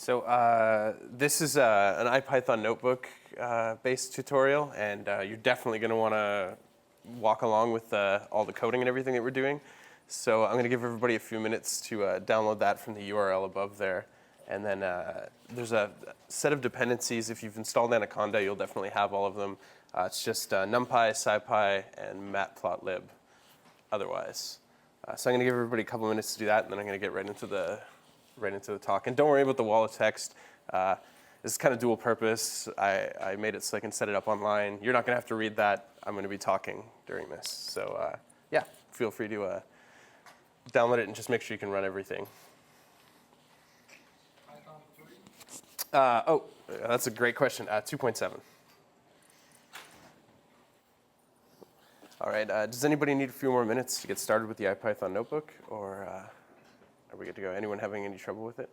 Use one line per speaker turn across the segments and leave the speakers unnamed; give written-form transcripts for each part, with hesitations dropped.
This is an IPython notebook based tutorial, and you're definitely going to want to walk along with all the coding and everything that we're doing. So I'm going to give everybody a few minutes to download that from the URL above there. And then there's a set of dependencies. If you've installed Anaconda, you'll definitely have all of them. It's just NumPy, SciPy, and Matplotlib otherwise. So I'm going to give everybody a couple minutes to do that, and then I'm going to get right into the talk. And don't worry about the wall of text. This is kind of dual purpose. I made it so I can set it up online. You're not going to have to read that. I'm going to be talking during this. So yeah, feel free to download it and just make sure you can run everything. That's a great question. 2.7. All right, does anybody need a few more minutes to get started with the IPython notebook, or are we good to go? Anyone having any trouble with it?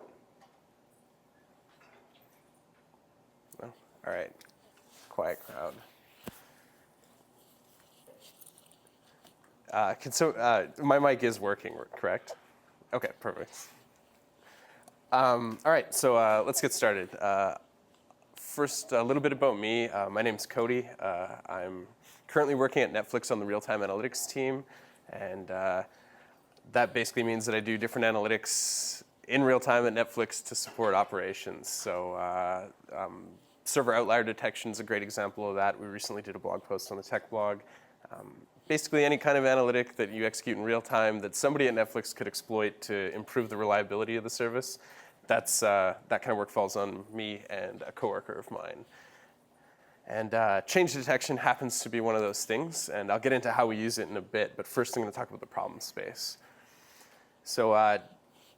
No? All right, quiet crowd. My mic is working, correct? Okay, perfect. All right, so let's get started. First, a little bit about me. My name's Cody. I'm currently working at Netflix on the real-time analytics team, and that basically means that I do different analytics in real time at Netflix to support operations. So server outlier detection is a great example of that. We recently did a blog post on the tech blog. Basically any kind of analytic that you execute in real time that somebody at Netflix could exploit to improve the reliability of the service, that kind of work falls on me and a coworker of mine. And change detection happens to be one of those things, and I'll get into how we use it in a bit, but first I'm going to talk about the problem space. So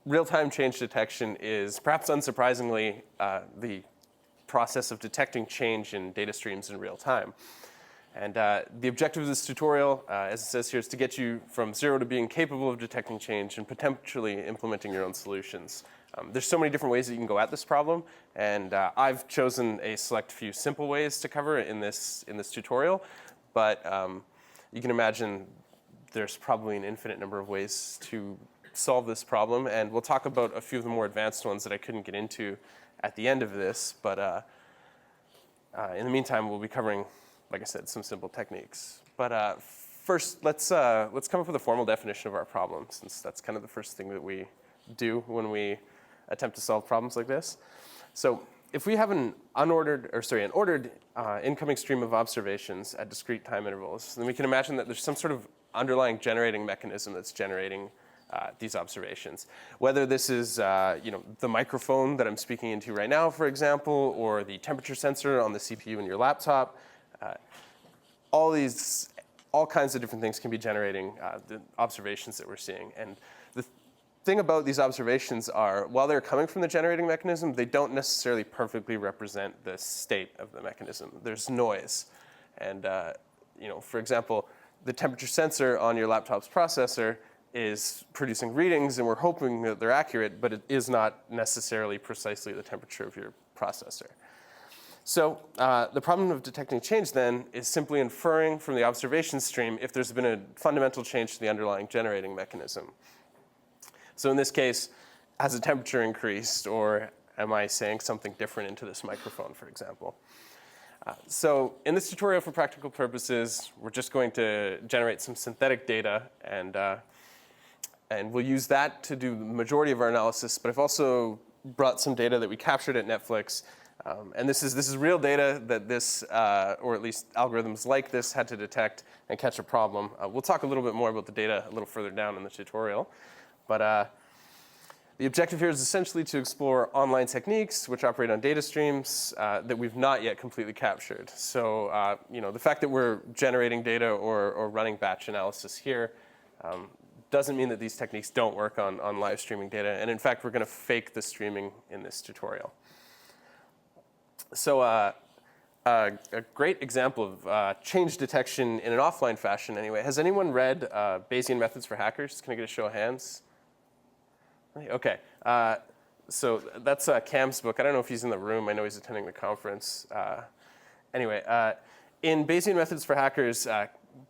real-time change detection is, perhaps unsurprisingly, the process of detecting change in data streams in real time. And the objective of this tutorial, as it says here, is to get you from zero to being capable of detecting change and potentially implementing your own solutions. There's so many different ways that you can go at this problem, and I've chosen a select few simple ways to cover it in this tutorial. But you can imagine there's probably an infinite number of ways to solve this problem, and we'll talk about a few of the more advanced ones that I couldn't get into at the end of this. But in the meantime, we'll be covering, like I said, some simple techniques. But first, let's come up with a formal definition of our problem, since that's kind of the first thing that we do when we attempt to solve problems like this. So if we have an ordered incoming stream of observations at discrete time intervals, then we can imagine that there's some sort of underlying generating mechanism that's generating these observations. Whether this is the microphone that I'm speaking into right now, for example, or the temperature sensor on the CPU in your laptop, all kinds of different things can be generating the observations that we're seeing. And the thing about these observations are, while they're coming from the generating mechanism, they don't necessarily perfectly represent the state of the mechanism. There's noise. And for example, the temperature sensor on your laptop's processor is producing readings, and we're hoping that they're accurate, but it is not necessarily precisely the temperature of your processor. So the problem of detecting change, then, is simply inferring from the observation stream if there's been a fundamental change to the underlying generating mechanism. So in this case, has the temperature increased, or am I saying something different into this microphone, for example? So in this tutorial, for practical purposes, we're just going to generate some synthetic data, and we'll use that to do the majority of our analysis. But I've also brought some data that we captured at Netflix. And this is real data that this, or at least algorithms like this, had to detect and catch a problem. We'll talk a little bit more about the data a little further down in the tutorial. But the objective here is essentially to explore online techniques which operate on data streams that we've not yet completely captured. So the fact that we're generating data or running batch analysis here doesn't mean that these techniques don't work on live streaming data. And in fact, we're going to fake the streaming in this tutorial. So a great example of change detection in an offline fashion anyway. Has anyone read Bayesian Methods for Hackers? Can I get a show of hands? Okay. So that's Cam's book. I don't know if he's in the room. I know he's attending the conference. Anyway, in Bayesian Methods for Hackers,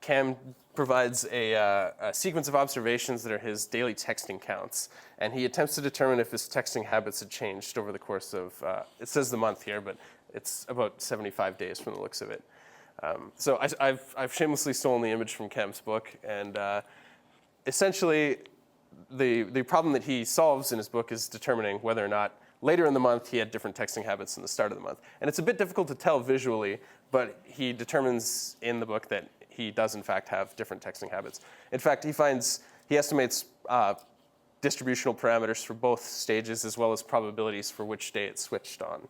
Cam provides a sequence of observations that are his daily texting counts, and he attempts to determine if his texting habits had changed over the course of, it says the month here, but it's about 75 days from the looks of it. So I've shamelessly stolen the image from Cam's book, and essentially the problem that he solves in his book is determining whether or not later in the month he had different texting habits than the start of the month. And it's a bit difficult to tell visually, but he determines in the book that he does in fact have different texting habits. In fact, he estimates distributional parameters for both stages as well as probabilities for which day it switched on.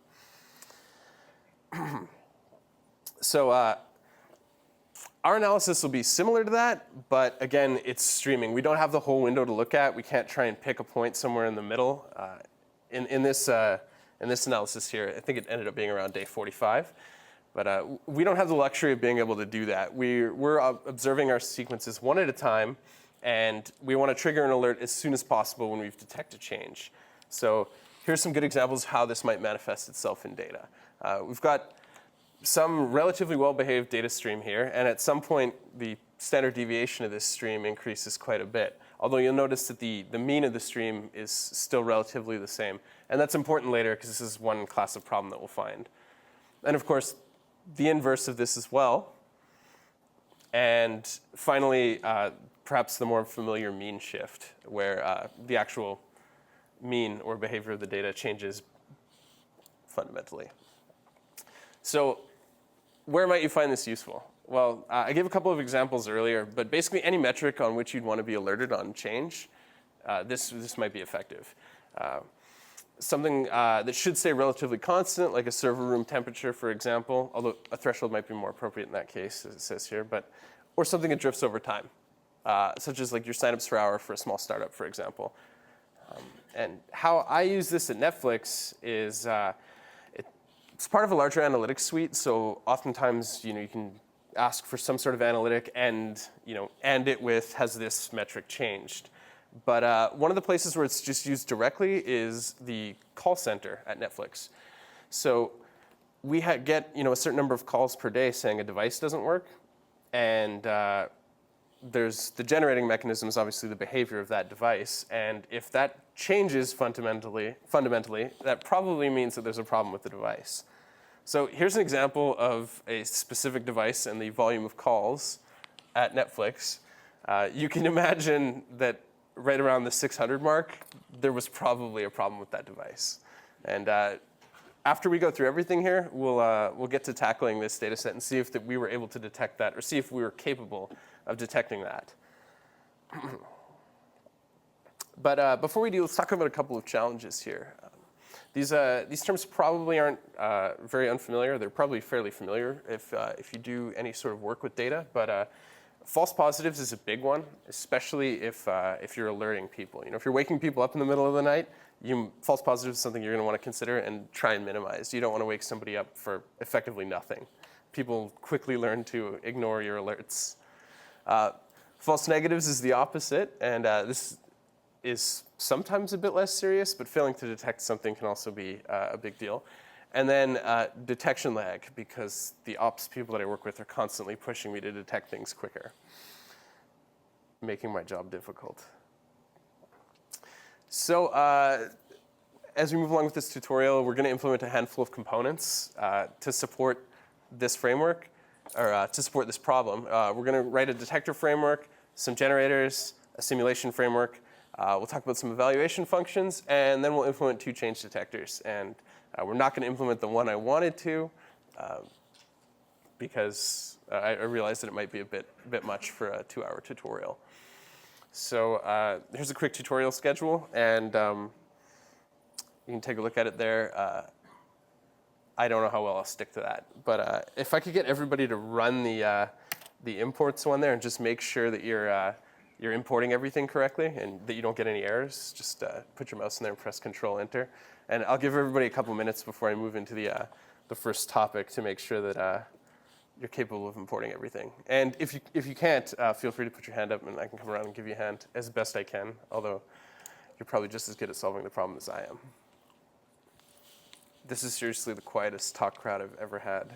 So our analysis will be similar to that, but again, it's streaming. We don't have the whole window to look at. We can't try and pick a point somewhere in the middle. In this analysis here, I think it ended up being around day 45. But we don't have the luxury of being able to do that. We're observing our sequences one at a time, and we want to trigger an alert as soon as possible when we've detected change. So here's some good examples of how this might manifest itself in data. We've got some relatively well-behaved data stream here, and at some point, the standard deviation of this stream increases quite a bit. Although you'll notice that the mean of the stream is still relatively the same. And that's important later, because this is one class of problem that we'll find. And of course, the inverse of this as well. And finally, perhaps the more familiar mean shift, where the actual mean or behavior of the data changes fundamentally. So where might you find this useful? Well, I gave a couple of examples earlier, but basically any metric on which you'd want to be alerted on change, this might be effective. Something that should stay relatively constant, like a server room temperature, for example, although a threshold might be more appropriate in that case, as it says here, or something that drifts over time, such as like your signups per hour for a small startup, for example. And how I use this at Netflix is it's part of a larger analytics suite, so oftentimes you can ask for some sort of analytic and end it with, has this metric changed? But one of the places where it's just used directly is the call center at Netflix. So we get a certain number of calls per day saying a device doesn't work, and there's the generating mechanism is obviously the behavior of that device, and if that changes fundamentally, that probably means that there's a problem with the device. So here's an example of a specific device and the volume of calls at Netflix. You can imagine that right around the 600 mark, there was probably a problem with that device. And after we go through everything here, we'll get to tackling this data set and see if we were able to detect that, or see if we were capable of detecting that. But before we do, let's talk about a couple of challenges here. These terms probably aren't very unfamiliar. They're probably fairly familiar if you do any sort of work with data. But false positives is a big one, especially if you're alerting people. If you're waking people up in the middle of the night, false positives is something you're going to want to consider and try and minimize. You don't want to wake somebody up for effectively nothing. People quickly learn to ignore your alerts. False negatives is the opposite, and this is sometimes a bit less serious, but failing to detect something can also be a big deal. And then detection lag, because the ops people that I work with are constantly pushing me to detect things quicker, making my job difficult. So as we move along with this tutorial, we're going to implement a handful of components to support this framework, or to support this problem. We're going to write a detector framework, some generators, a simulation framework. We'll talk about some evaluation functions, and then we'll implement 2 change detectors. And we're not going to implement the one I wanted to, because I realized that it might be a bit much for a 2-hour tutorial. So here's a quick tutorial schedule, and you can take a look at it there. I don't know how well I'll stick to that, but if I could get everybody to run the imports one there and just make sure that you're importing everything correctly and that you don't get any errors, just put your mouse in there and press Control-Enter. And I'll give everybody a couple minutes before I move into the first topic to make sure that you're capable of importing everything. And if you can't, feel free to put your hand up and I can come around and give you a hand as best I can, although you're probably just as good at solving the problem as I am. This is seriously the quietest talk crowd I've ever had.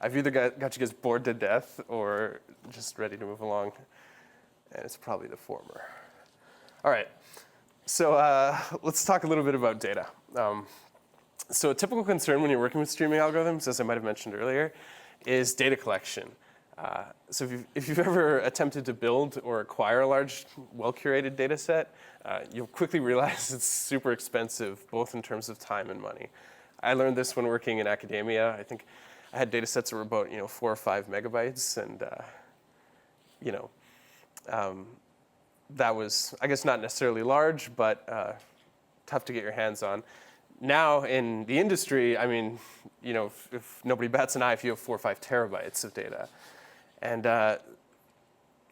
I've either got you guys bored to death or just ready to move along, and it's probably the former. All right, so let's talk a little bit about data. So a typical concern when you're working with streaming algorithms, as I might have mentioned earlier, is data collection. So if you've ever attempted to build or acquire a large, well-curated data set, you'll quickly realize it's super expensive, both in terms of time and money. I learned this when working in academia. I think I had data sets that were about 4 or 5 megabytes, and that was, I guess, not necessarily large, but tough to get your hands on. Now in the industry, I mean, if nobody bats an eye if you have 4 or 5 terabytes of data. And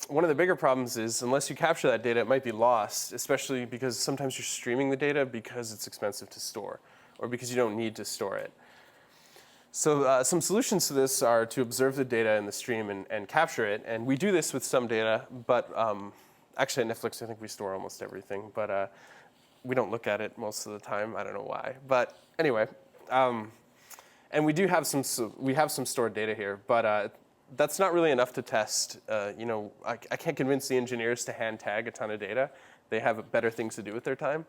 one of the bigger problems is unless you capture that data, it might be lost, especially because sometimes you're streaming the data because it's expensive to store or because you don't need to store it. So some solutions to this are to observe the data in the stream and capture it. And we do this with some data, but actually at Netflix, I think we store almost everything. But we don't look at it most of the time. I don't know why. But anyway, and we do have some stored data here, but that's not really enough to test. I can't convince the engineers to hand tag a ton of data. They have better things to do with their time.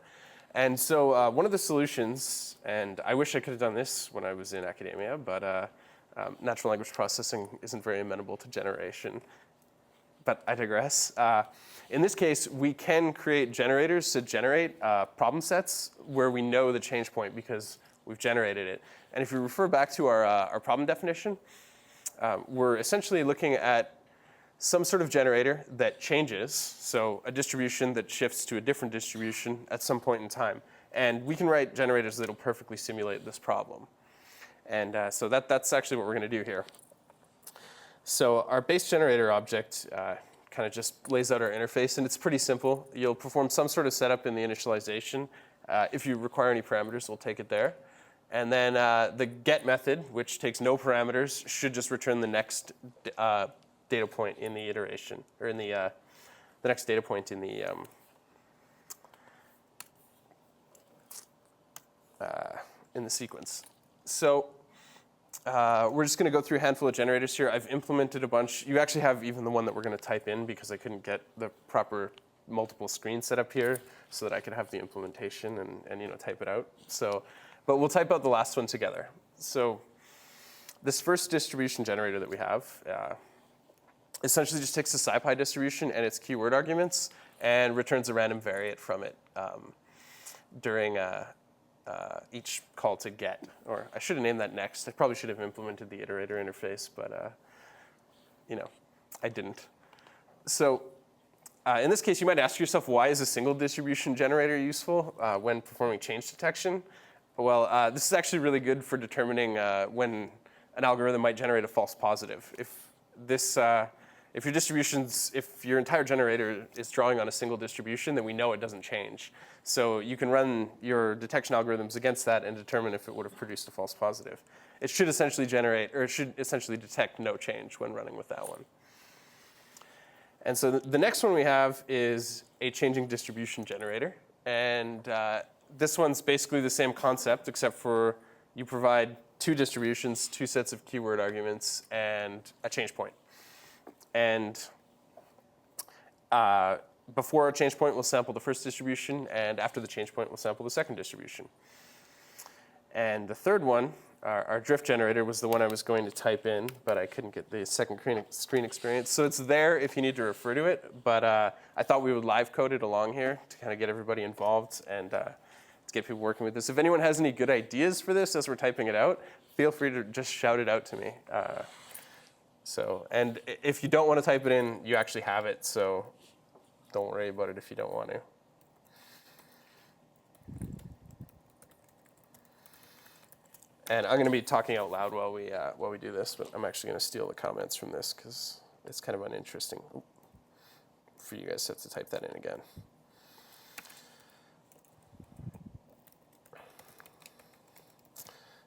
And so one of the solutions, and I wish I could have done this when I was in academia, but natural language processing isn't very amenable to generation. But I digress. In this case, we can create generators to generate problem sets where we know the change point because we've generated it. And if you refer back to our problem definition, we're essentially looking at some sort of generator that changes, so a distribution that shifts to a different distribution at some point in time. And we can write generators that will perfectly simulate this problem. And so that's actually what we're going to do here. So our base generator object kind of just lays out our interface, and it's pretty simple. You'll perform some sort of setup in the initialization. If you require any parameters, we'll take it there. And then the get method, which takes no parameters, should just return the next data point in the iteration, or in the next data point in the sequence. So we're just going to go through a handful of generators here. I've implemented a bunch. You actually have even the one that we're going to type in because I couldn't get the proper multiple screens set up here so that I could have the implementation and type it out. So, but we'll type out the last one together. So this first distribution generator that we have essentially just takes the SciPy distribution and its keyword arguments and returns a random variate from it during each call to get. Or I should have named that next. I probably should have implemented the iterator interface, but I didn't. So in this case, you might ask yourself, why is a single distribution generator useful when performing change detection? Well, this is actually really good for determining when an algorithm might generate a false positive. If your entire generator is drawing on a single distribution, then we know it doesn't change. So you can run your detection algorithms against that and determine if it would have produced a false positive. It should essentially detect no change when running with that one. And so the next one we have is a changing distribution generator. And this one's basically the same concept, except for you provide 2 distributions, 2 sets of keyword arguments, and a change point. And before a change point, we'll sample the first distribution, and after the change point, we'll sample the second distribution. And the third one, our drift generator, was the one I was going to type in, but I couldn't get the second screen experience. So it's there if you need to refer to it, but I thought we would live code it along here to kind of get everybody involved and to get people working with this. If anyone has any good ideas for this as we're typing it out, feel free to just shout it out to me. And if you don't want to type it in, you actually have it, so don't worry about it if you don't want to. And I'm going to be talking out loud while we do this, but I'm actually going to steal the comments from this because it's kind of uninteresting for you guys to have to type that in again.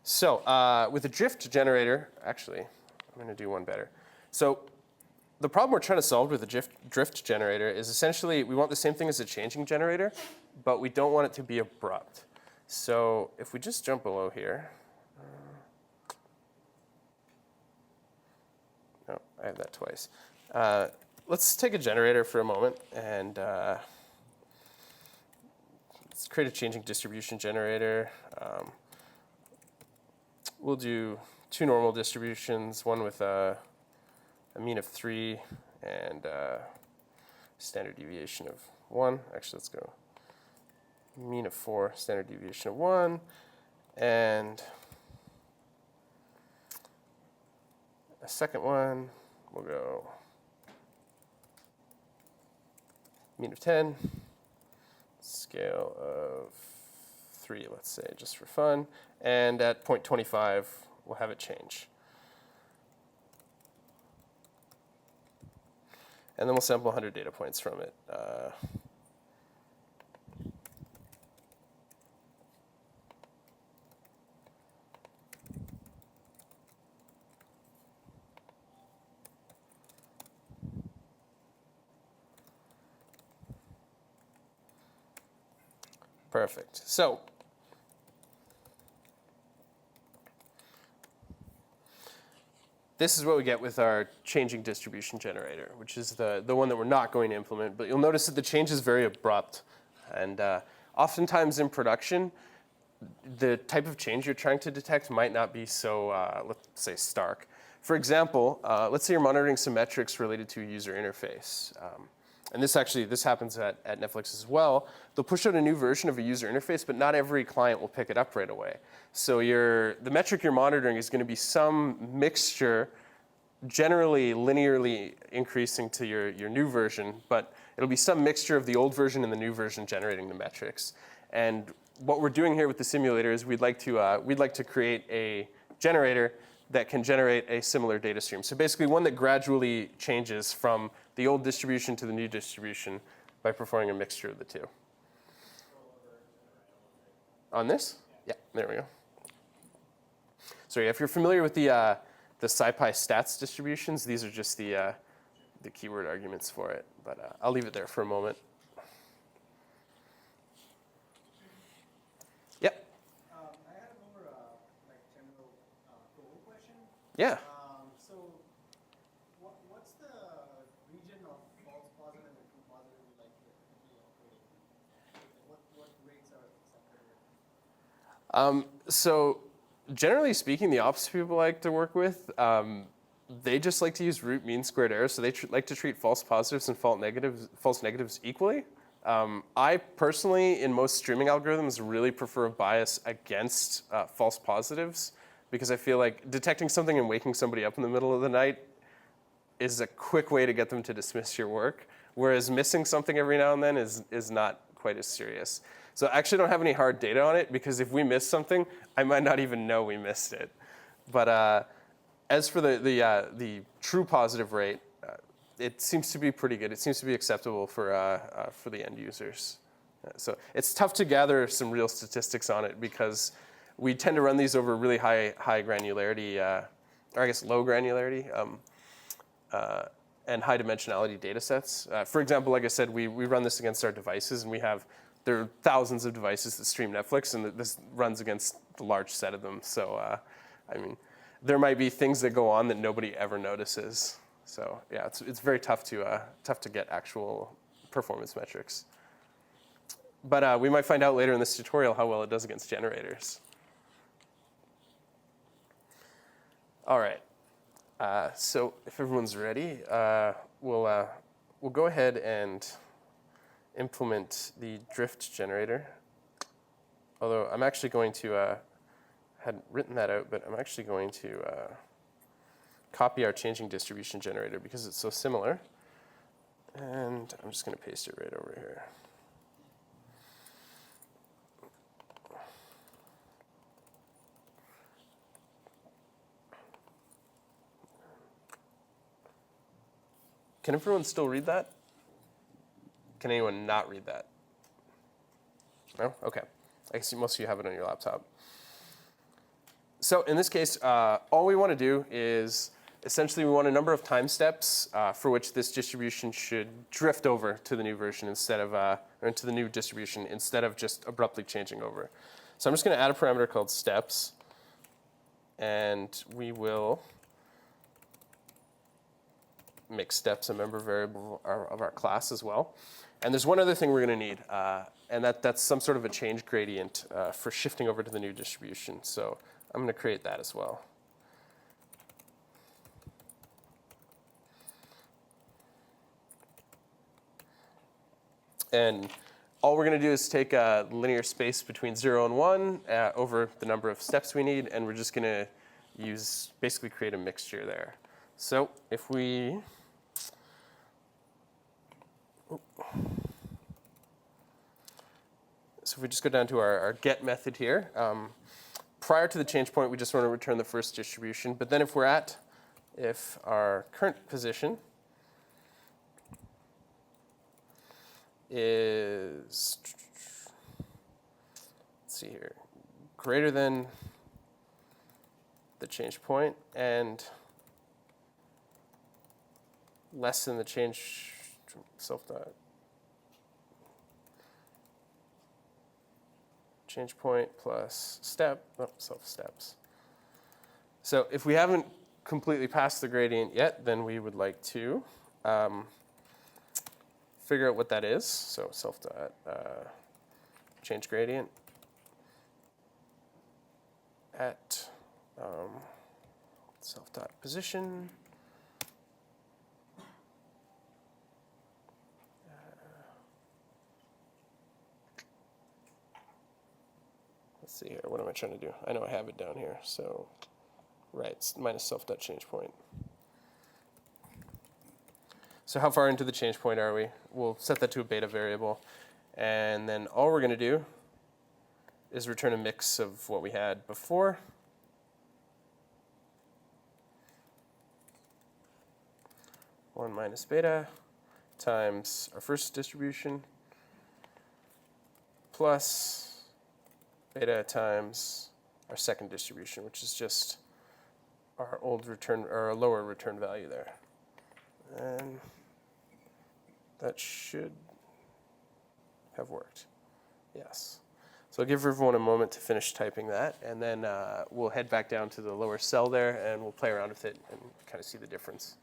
So with a drift generator, actually, I'm going to do one better. So the problem we're trying to solve with a drift generator is essentially we want the same thing as a changing generator, but we don't want it to be abrupt. So if we just jump below here, I have that twice. Let's take a generator for a moment and let's create a changing distribution generator. We'll do 2 normal distributions, one with a mean of 3 and standard deviation of 1. Actually, let's go mean of 4, standard deviation of 1, and a second one, we'll go mean of 10, scale of 3, let's say, just for fun. And at 0.25, we'll have it change. And then we'll sample 100 data points from it. Perfect. So this is what we get with our changing distribution generator, which is the one that we're not going to implement. But you'll notice that the change is very abrupt. And oftentimes in production, the type of change you're trying to detect might not be so, let's say, stark. For example, let's say you're monitoring some metrics related to a user interface. And this happens at Netflix as well. They'll push out a new version of a user interface, but not every client will pick it up right away. So the metric you're monitoring is going to be some mixture, generally linearly increasing to your new version, but it'll be some mixture of the old version and the new version generating the metrics. And what we're doing here with the simulator is we'd like to create a generator that can generate a similar data stream. So basically one that gradually changes from the old distribution to the new distribution by performing a mixture of the two. On this? Yeah, there we go. So if you're familiar with the SciPy stats distributions, these are just the keyword arguments for it. But I'll leave it there for a moment. Yep.
I had a more general goal question.
Yeah.
So what's the region of false positive and true positive we like to operate in? What rates are acceptable?
So generally speaking, the ops people like to work with, they just like to use root mean squared error. So they like to treat false positives and false negatives equally. I personally, in most streaming algorithms, really prefer a bias against false positives because I feel like detecting something and waking somebody up in the middle of the night is a quick way to get them to dismiss your work, whereas missing something every now and then is not quite as serious. So I actually don't have any hard data on it because if we miss something, I might not even know we missed it. But as for the true positive rate, it seems to be pretty good. It seems to be acceptable for the end users. So it's tough to gather some real statistics on it because we tend to run these over really high granularity, or I guess low granularity, and high dimensionality data sets. For example, like I said, we run this against our devices, and there are thousands of devices that stream Netflix, and this runs against the large set of them. So, I mean, there might be things that go on that nobody ever notices. So, yeah, it's very tough to get actual performance metrics. But we might find out later in this tutorial how well it does against generators. All right. So if everyone's ready, we'll go ahead and implement the drift generator. Although I'm actually going to, hadn't written that out, but I'm actually going to copy our changing distribution generator because it's so similar. And I'm just going to paste it right over here. Can everyone still read that? Can anyone not read that? No? Okay. I guess most of you have it on your laptop. So in this case, all we want to do is essentially we want a number of time steps for which this distribution should drift over to the new version instead of, or into the new distribution instead of just abruptly changing over. So I'm just going to add a parameter called steps, and we will make steps a member variable of our class as well. And there's one other thing we're going to need, and that's some sort of a change gradient for shifting over to the new distribution. So I'm going to create that as well. And all we're going to do is take a linear space between 0 and 1 over the number of steps we need, and we're just going to basically create a mixture there. So if we just go down to our get method here, prior to the change point, we just want to return the first distribution. But then if our current position is, let's see here, greater than the change point and less than the change change point plus self steps. So if we haven't completely passed the gradient yet, then we would like to figure out what that is. So change gradient at self.position. Let's see here. What am I trying to do? I know I have it down here. So, right, it's minus self.change point. So how far into the change point are we? We'll set that to a beta variable. And then all we're going to do is return a mix of what we had before. One minus beta times our first distribution plus beta times our second distribution, which is just our old return or our lower return value there. And that should have worked. Yes. So I'll give everyone a moment to finish typing that, and then we'll head back down to the lower cell there, and we'll play around with it and kind of see the difference.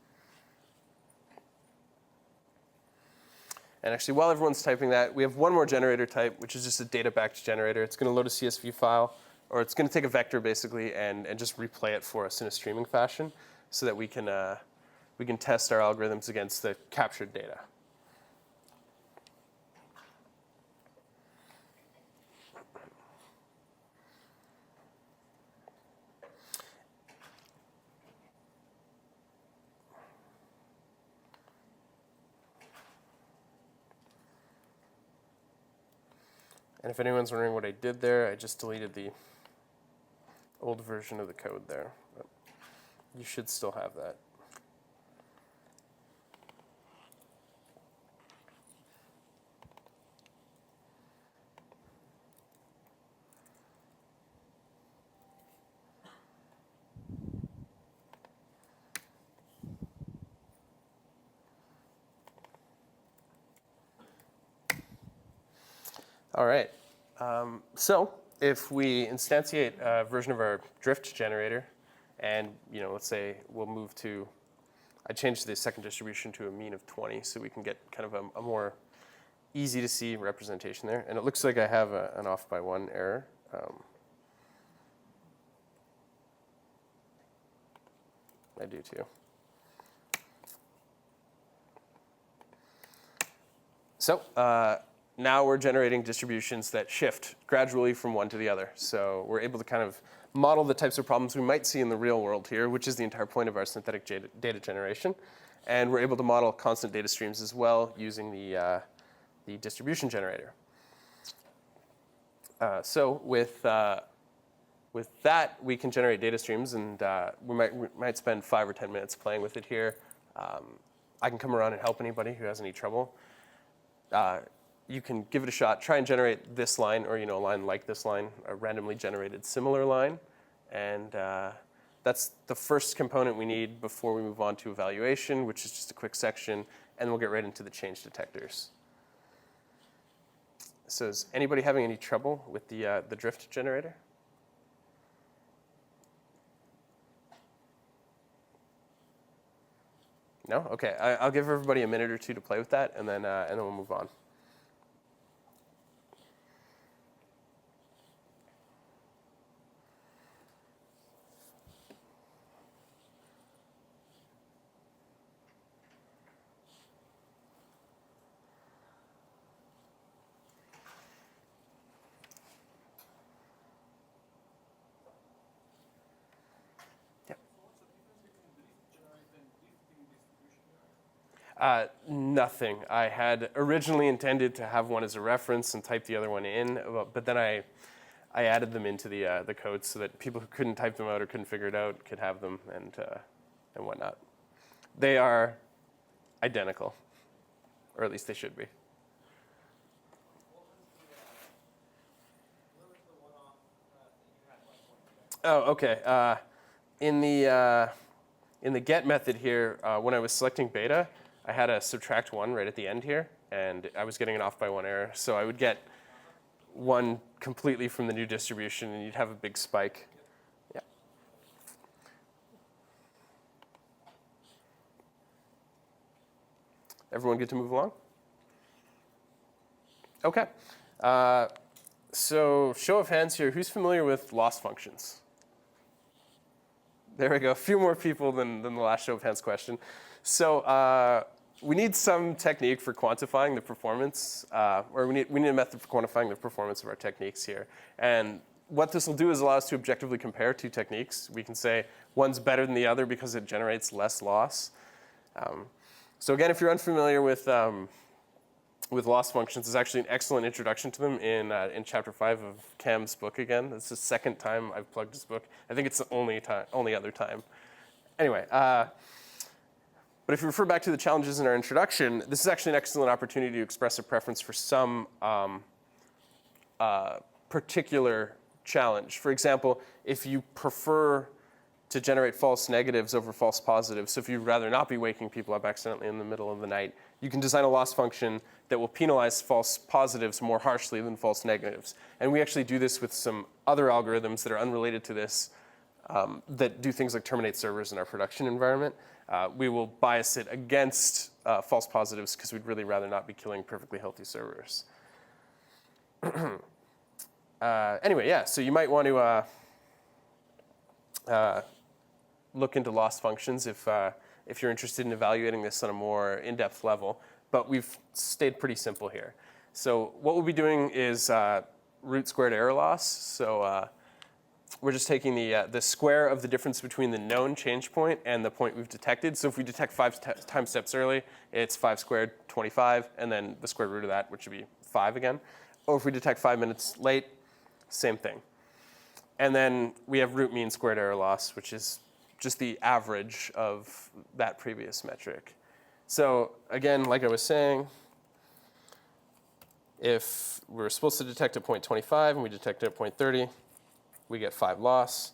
And actually, while everyone's typing that, we have one more generator type, which is just a data-backed generator. It's going to load a CSV file, or it's going to take a vector, basically, and just replay it for us in a streaming fashion so that we can test our algorithms against the captured data. And if anyone's wondering what I did there, I just deleted the old version of the code there. But you should still have that. All right. So if we instantiate a version of our drift generator, and let's say we'll move to, I changed the second distribution to a mean of 20, so we can get kind of a more easy to see representation there. And it looks like I have an off by one error. I do too. So now we're generating distributions that shift gradually from one to the other. So we're able to kind of model the types of problems we might see in the real world here, which is the entire point of our synthetic data generation. And we're able to model constant data streams as well using the distribution generator. So with that, we can generate data streams, and we might spend 5 or 10 minutes playing with it here. I can come around and help anybody who has any trouble. You can give it a shot. Try and generate this line, or a line like this line, a randomly generated similar line, and that's the first component we need before we move on to evaluation, which is just a quick section, and we'll get right into the change detectors. So is anybody having any trouble with the drift generator? No? Okay, I'll give everybody a minute or two to play with that, and then we'll move on. Nothing. I had originally intended to have one as a reference and type the other one in, but then I added them into the code so that people who couldn't type them out or couldn't figure it out could have them and whatnot. They are identical, or at least they should be. Oh, okay. In the get method here, when I was selecting beta, I had a subtract 1 right at the end here, and I was getting it off by 1 error. So I would get 1 completely from the new distribution, and you'd have a big spike. Yeah. Everyone get to move along? Okay. So show of hands here, who's familiar with loss functions? There we go, a few more people than the last show of hands question. So we need some technique for quantifying the performance, or we need a method for quantifying the performance of our techniques here. And what this will do is allow us to objectively compare 2 techniques. We can say one's better than the other because it generates less loss. So again, if you're unfamiliar with loss functions, there's actually an excellent introduction to them in chapter 5 of Cam's book again. It's the second time I've plugged his book. I think it's the only other time. Anyway, but if you refer back to the challenges in our introduction, this is actually an excellent opportunity to express a preference for some particular challenge. For example, if you prefer to generate false negatives over false positives, so if you'd rather not be waking people up accidentally in the middle of the night, you can design a loss function that will penalize false positives more harshly than false negatives. And we actually do this with some other algorithms that are unrelated to this that do things like terminate servers in our production environment. We will bias it against false positives because we'd really rather not be killing perfectly healthy servers. Anyway, yeah, so you might want to look into loss functions if you're interested in evaluating this on a more in-depth level. But we've stayed pretty simple here. So what we'll be doing is root squared error loss. So we're just taking the square of the difference between the known change point and the point we've detected. So if we detect 5 time steps early, it's 5 squared, 25, and then the square root of that, which would be 5 again. Or if we detect 5 minutes late, same thing. And then we have root mean squared error loss, which is just the average of that previous metric. So again, like I was saying, if we're supposed to detect at point 25 and we detect it at point 30, we get 5 loss.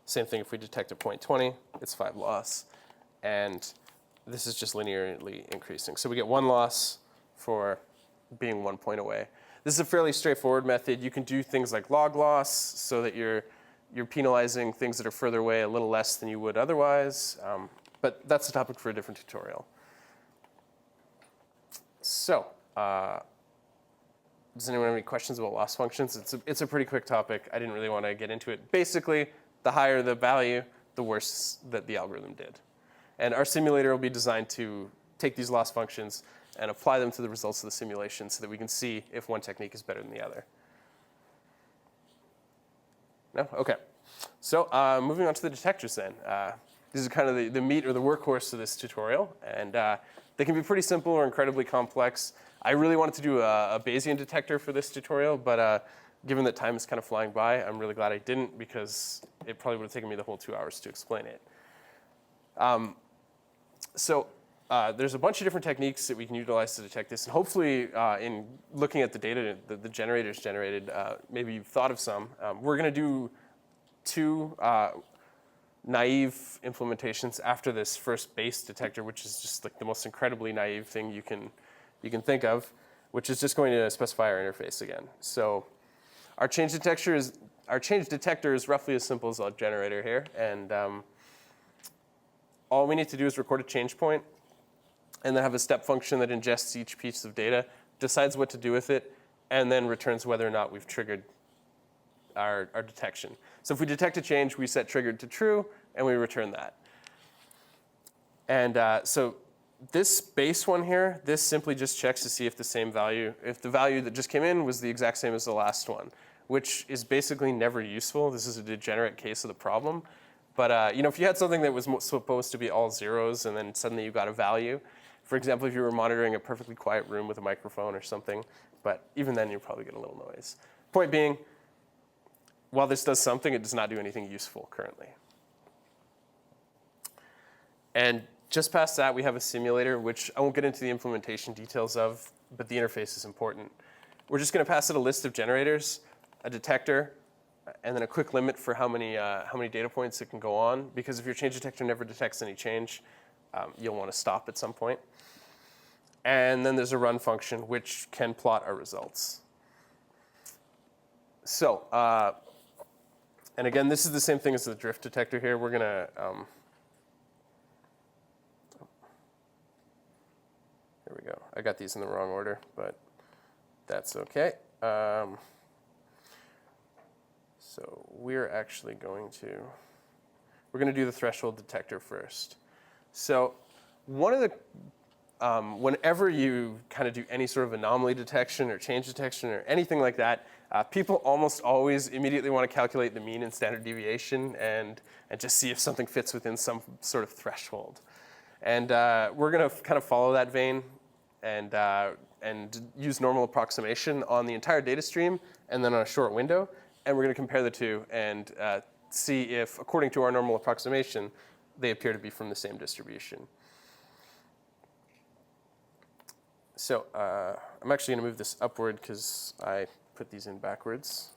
Same thing if we detect at point 20, it's 5 loss. And this is just linearly increasing. So we get 1 loss for being 1 point away. This is a fairly straightforward method. You can do things like log loss so that you're penalizing things that are further away a little less than you would otherwise. But that's a topic for a different tutorial. So does anyone have any questions about loss functions? It's a pretty quick topic. I didn't really want to get into it. Basically, the higher the value, the worse that the algorithm did. And our simulator will be designed to take these loss functions and apply them to the results of the simulation so that we can see if one technique is better than the other. No? Okay. So moving on to the detectors then. These are kind of the meat or the workhorse of this tutorial. And they can be pretty simple or incredibly complex. I really wanted to do a Bayesian detector for this tutorial, but given that time is kind of flying by, I'm really glad I didn't because it probably would have taken me the whole 2 hours to explain it. So there's a bunch of different techniques that we can utilize to detect this. And hopefully, in looking at the data that the generators generated, maybe you've thought of some. We're going to do 2 naive implementations after this first base detector, which is just like the most incredibly naive thing you can think of, which is just going to specify our interface again. So our change detector is roughly as simple as a generator here, and all we need to do is record a change point and then have a step function that ingests each piece of data, decides what to do with it, and then returns whether or not we've triggered our detection. So if we detect a change, we set triggered to true, and we return that. And so this base one here, this simply just checks to see if if the value that just came in was the exact same as the last one, which is basically never useful. This is a degenerate case of the problem. But if you had something that was supposed to be all zeros and then suddenly you got a value, for example, if you were monitoring a perfectly quiet room with a microphone or something, but even then you'd probably get a little noise. Point being, while this does something, it does not do anything useful currently. And just past that, we have a simulator, which I won't get into the implementation details of, but the interface is important. We're just going to pass it a list of generators, a detector, and then a quick limit for how many data points it can go on. Because if your change detector never detects any change, you'll want to stop at some point. And then there's a run function, which can plot our results. So, and again, this is the same thing as the drift detector here. We're going to here we go. I got these in the wrong order, but that's OK. So we're actually going to do the threshold detector first. So one of the whenever you kind of do any sort of anomaly detection or change detection or anything like that, people almost always immediately want to calculate the mean and standard deviation and just see if something fits within some sort of threshold. And we're going to kind of follow that vein and use normal approximation on the entire data stream and then on a short window. And we're going to compare the two and see if, according to our normal approximation, they appear to be from the same distribution. So I'm actually going to move this upward because I put these in backwards,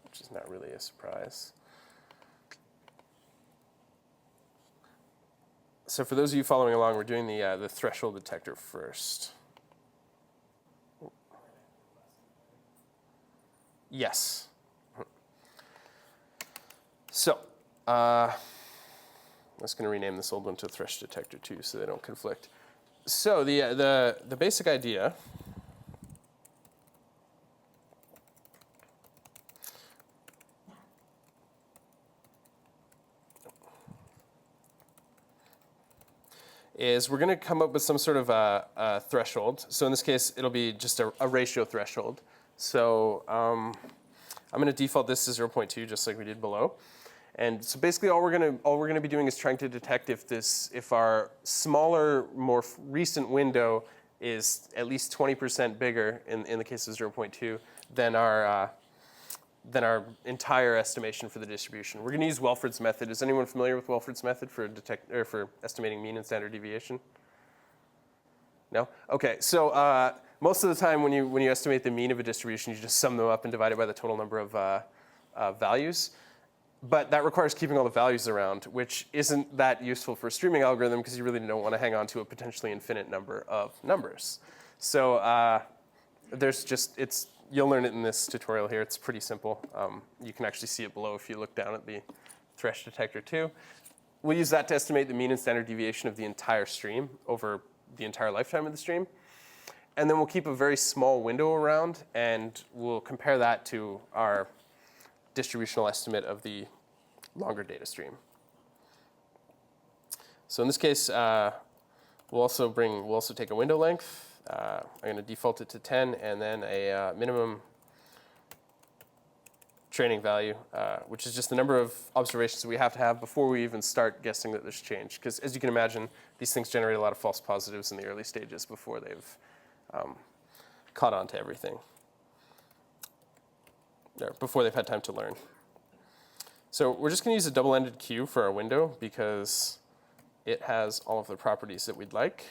which is not really a surprise. So for those of you following along, we're doing the threshold detector first. Yes. So I'm just going to rename this old one to thresh detector 2 so they don't conflict. So the basic idea is we're going to come up with some sort of a threshold. So in this case, it'll be just a ratio threshold. So I'm going to default this to 0.2, just like we did below. And so basically, all we're going to be doing is trying to detect if our smaller, more recent window is at least 20% bigger in the case of 0.2 than our entire estimation for the distribution. We're going to use Welford's method. Is anyone familiar with Welford's method for estimating mean and standard deviation? No? OK. So most of the time, when you estimate the mean of a distribution, you just sum them up and divide it by the total number of values. But that requires keeping all the values around, which isn't that useful for a streaming algorithm because you really don't want to hang on to a potentially infinite number of numbers. So you'll learn it in this tutorial here. It's pretty simple. You can actually see it below if you look down at the thresh detector 2. We'll use that to estimate the mean and standard deviation of the entire stream over the entire lifetime of the stream. And then we'll keep a very small window around, and we'll compare that to our distributional estimate of the longer data stream. So in this case, we'll also take a window length. I'm going to default it to 10, and then a minimum training value, which is just the number of observations that we have to have before we even start guessing that there's change. Because as you can imagine, these things generate a lot of false positives in the early stages before they've caught on to everything, or before they've had time to learn. So we're just going to use a double-ended queue for our window because it has all of the properties that we'd like.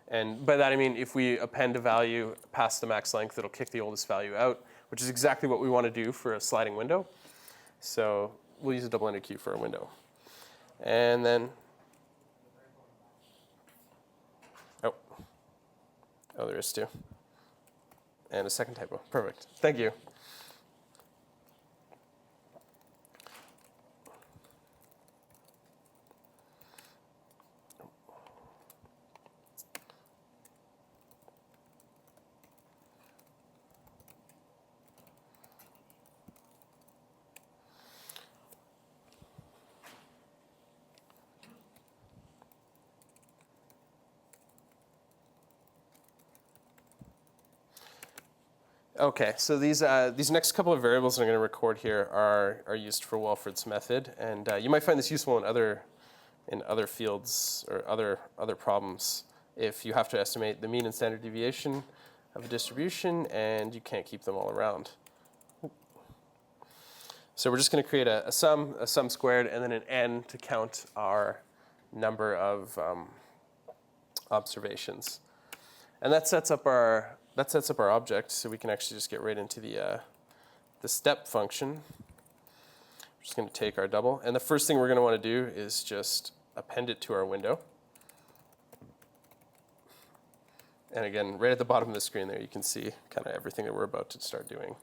And by that I mean if we append a value past the max length, it'll kick the oldest value out, which is exactly what we want to do for a sliding window. So we'll use a double-ended queue for our window. And then, oh, there is two. And a second typo. Perfect. Thank you. Okay, so these next couple of variables I'm going to record here are used for Walford's method, and you might find this useful in other fields or other problems if you have to estimate the mean and standard deviation of a distribution and you can't keep them all around. So we're just going to create a sum squared, and then an n to count our number of observations, and that sets up our object. So we can actually just get right into the step function. We're just going to take our double, and the first thing we're going to want to do is just append it to our window. And again, right at the bottom of the screen there, you can see kind of everything that we're about to start doing.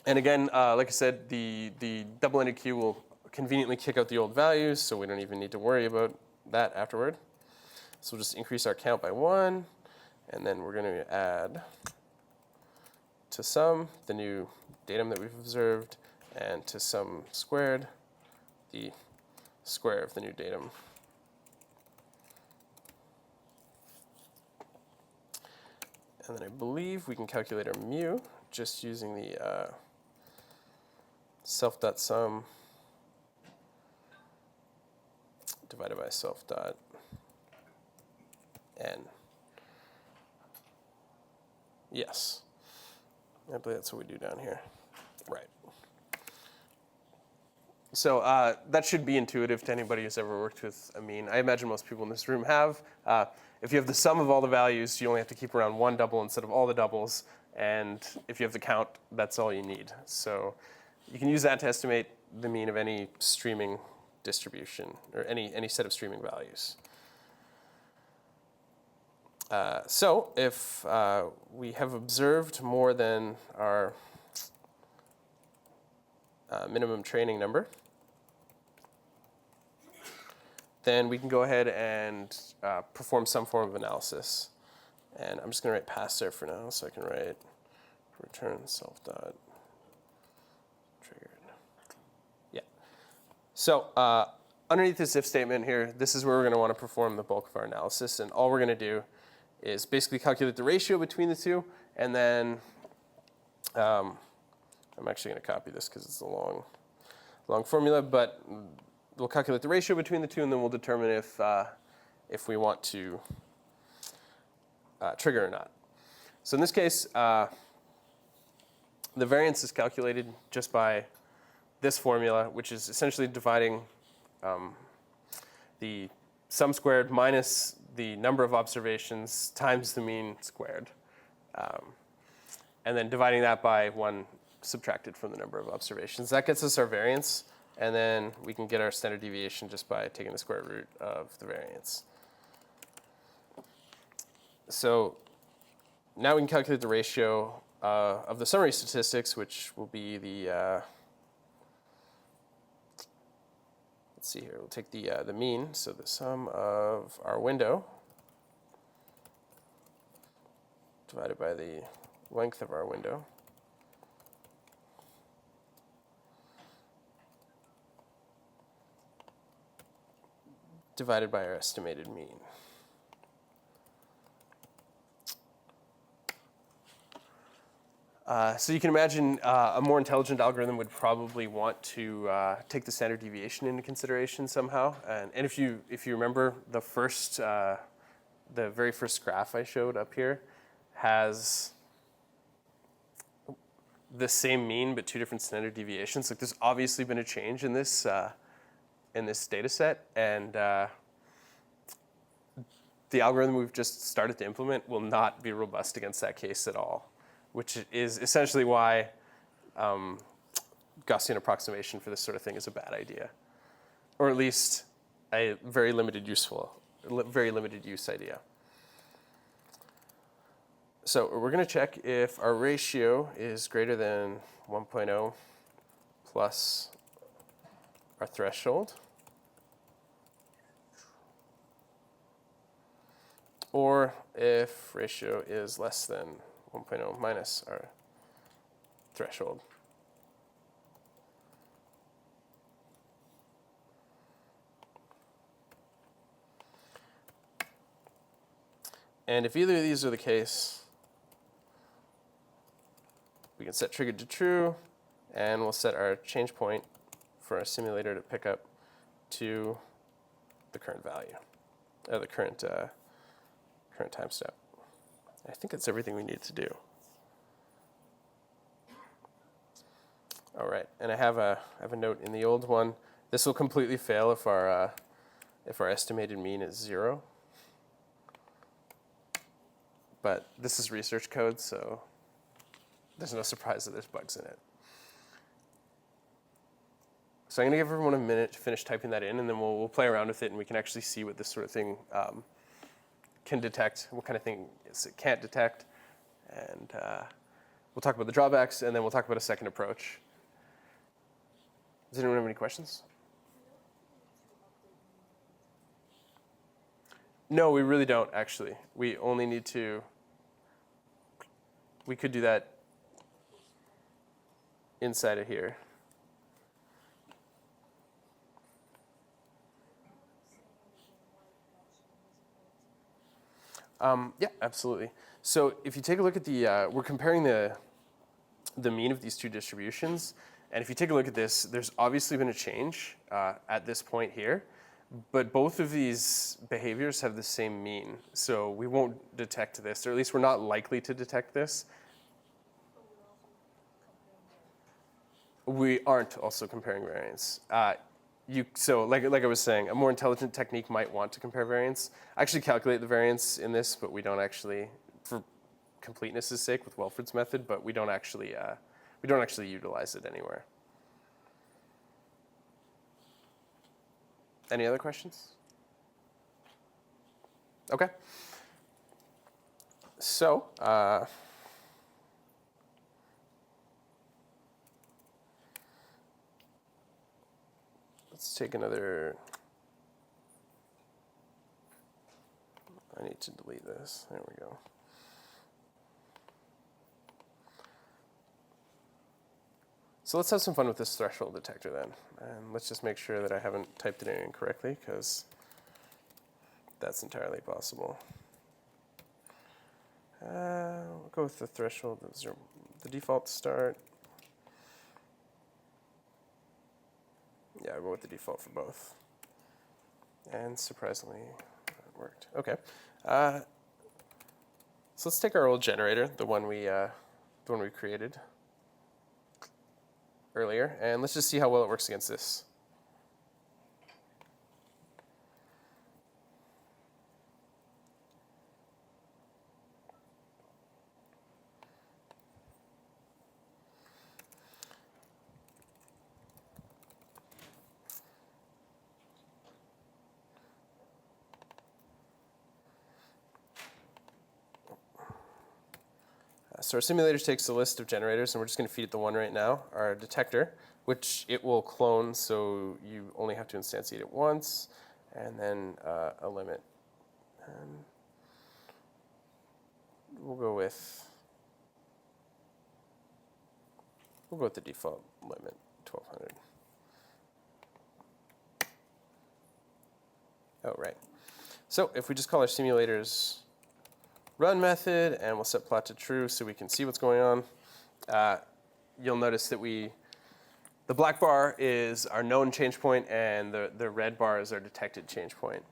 And again, like I said, the double-ended queue will conveniently kick out the old values, so we don't even need to worry about that afterward. So we'll just increase our count by 1, and then we're going to add to sum the new datum that we've observed, and to sum squared the square of the new datum. And then I believe we can calculate our mu just using the self.sum divided by self.n. Yes. I believe that's what we do down here. Right. So that should be intuitive to anybody who's ever worked with a mean. I imagine most people in this room have. If you have the sum of all the values, you only have to keep around one double instead of all the doubles. And if you have the count, that's all you need. So you can use that to estimate the mean of any streaming distribution, or any set of streaming values. So if we have observed more than our minimum training number, then we can go ahead and perform some form of analysis. And I'm just going to write pass there for now, so I can write return self.triggered. Yeah. So underneath this if statement here, this is where we're going to want to perform the bulk of our analysis. And all we're going to do is basically calculate the ratio between the two, and then I'm actually going to copy this because it's a long formula, but we'll calculate the ratio between the two, and then we'll determine if we want to trigger or not. So in this case, the variance is calculated just by this formula, which is essentially dividing the sum squared minus the number of observations times the mean squared, and then dividing that by 1 subtracted from the number of observations. That gets us our variance, and then we can get our standard deviation just by taking the square root of the variance. So now we can calculate the ratio of the summary statistics, which will be the let's see here. We'll take the mean, so the sum of our window divided by the length of our window divided by our estimated mean. So you can imagine a more intelligent algorithm would probably want to take the standard deviation into consideration somehow. And if you remember, the very first graph I showed up here has the same mean but 2 different standard deviations. Like, there's obviously been a change in this data set, and the algorithm we've just started to implement will not be robust against that case at all, which is essentially why Gaussian approximation for this sort of thing is a bad idea, or at least a very limited use idea. So we're going to check if our ratio is greater than 1.0 plus our threshold, or if ratio is less than 1.0 minus our threshold. And if either of these are the case, can set triggered to true, and we'll set our change point for our simulator to pick up to the current value, the current time step. I think that's everything we need to do. All right, and I have a note in the old one. This will completely fail if our estimated mean is 0. But this is research code, so there's no surprise that there's bugs in it. So I'm going to give everyone a minute to finish typing that in, and then we'll play around with it, and we can actually see what this sort of thing can detect, what kind of thing it can't detect. And we'll talk about the drawbacks, and then we'll talk about a second approach. Does anyone have any questions? No, we really don't, actually. We only need to, we could do that inside of here. Yeah, absolutely. So if you take a look at the, we're comparing the mean of these two distributions. And if you take a look at this, there's obviously been a change at this point here. But both of these behaviors have the same mean. So we won't detect this, or at least we're not likely to detect this. We aren't also comparing variance. So like I was saying, a more intelligent technique might want to compare variance. I actually calculate the variance in this, but we don't actually, for completeness' sake with Welford's method, but we don't actually utilize it anywhere. Any other questions? Okay. So, let's take another. I need to delete this. There we go. So let's have some fun with this threshold detector then. And let's just make sure that I haven't typed it in incorrectly, because that's entirely possible. We'll go with the threshold, the default start. Yeah, I'll go with the default for both. And surprisingly, it worked. Okay. So let's take our old generator, the one we created earlier, and let's just see how well it works against this. So our simulator takes a list of generators, and we're just going to feed it the one right now, our detector, which it will clone, so you only have to instantiate it once, and then a limit. And we'll go with the default limit, 1200. Oh, right. So if we just call our simulator's run method, and we'll set plot to true so we can see what's going on, you'll notice that the black bar is our known change point, and the red bar is our detected change point.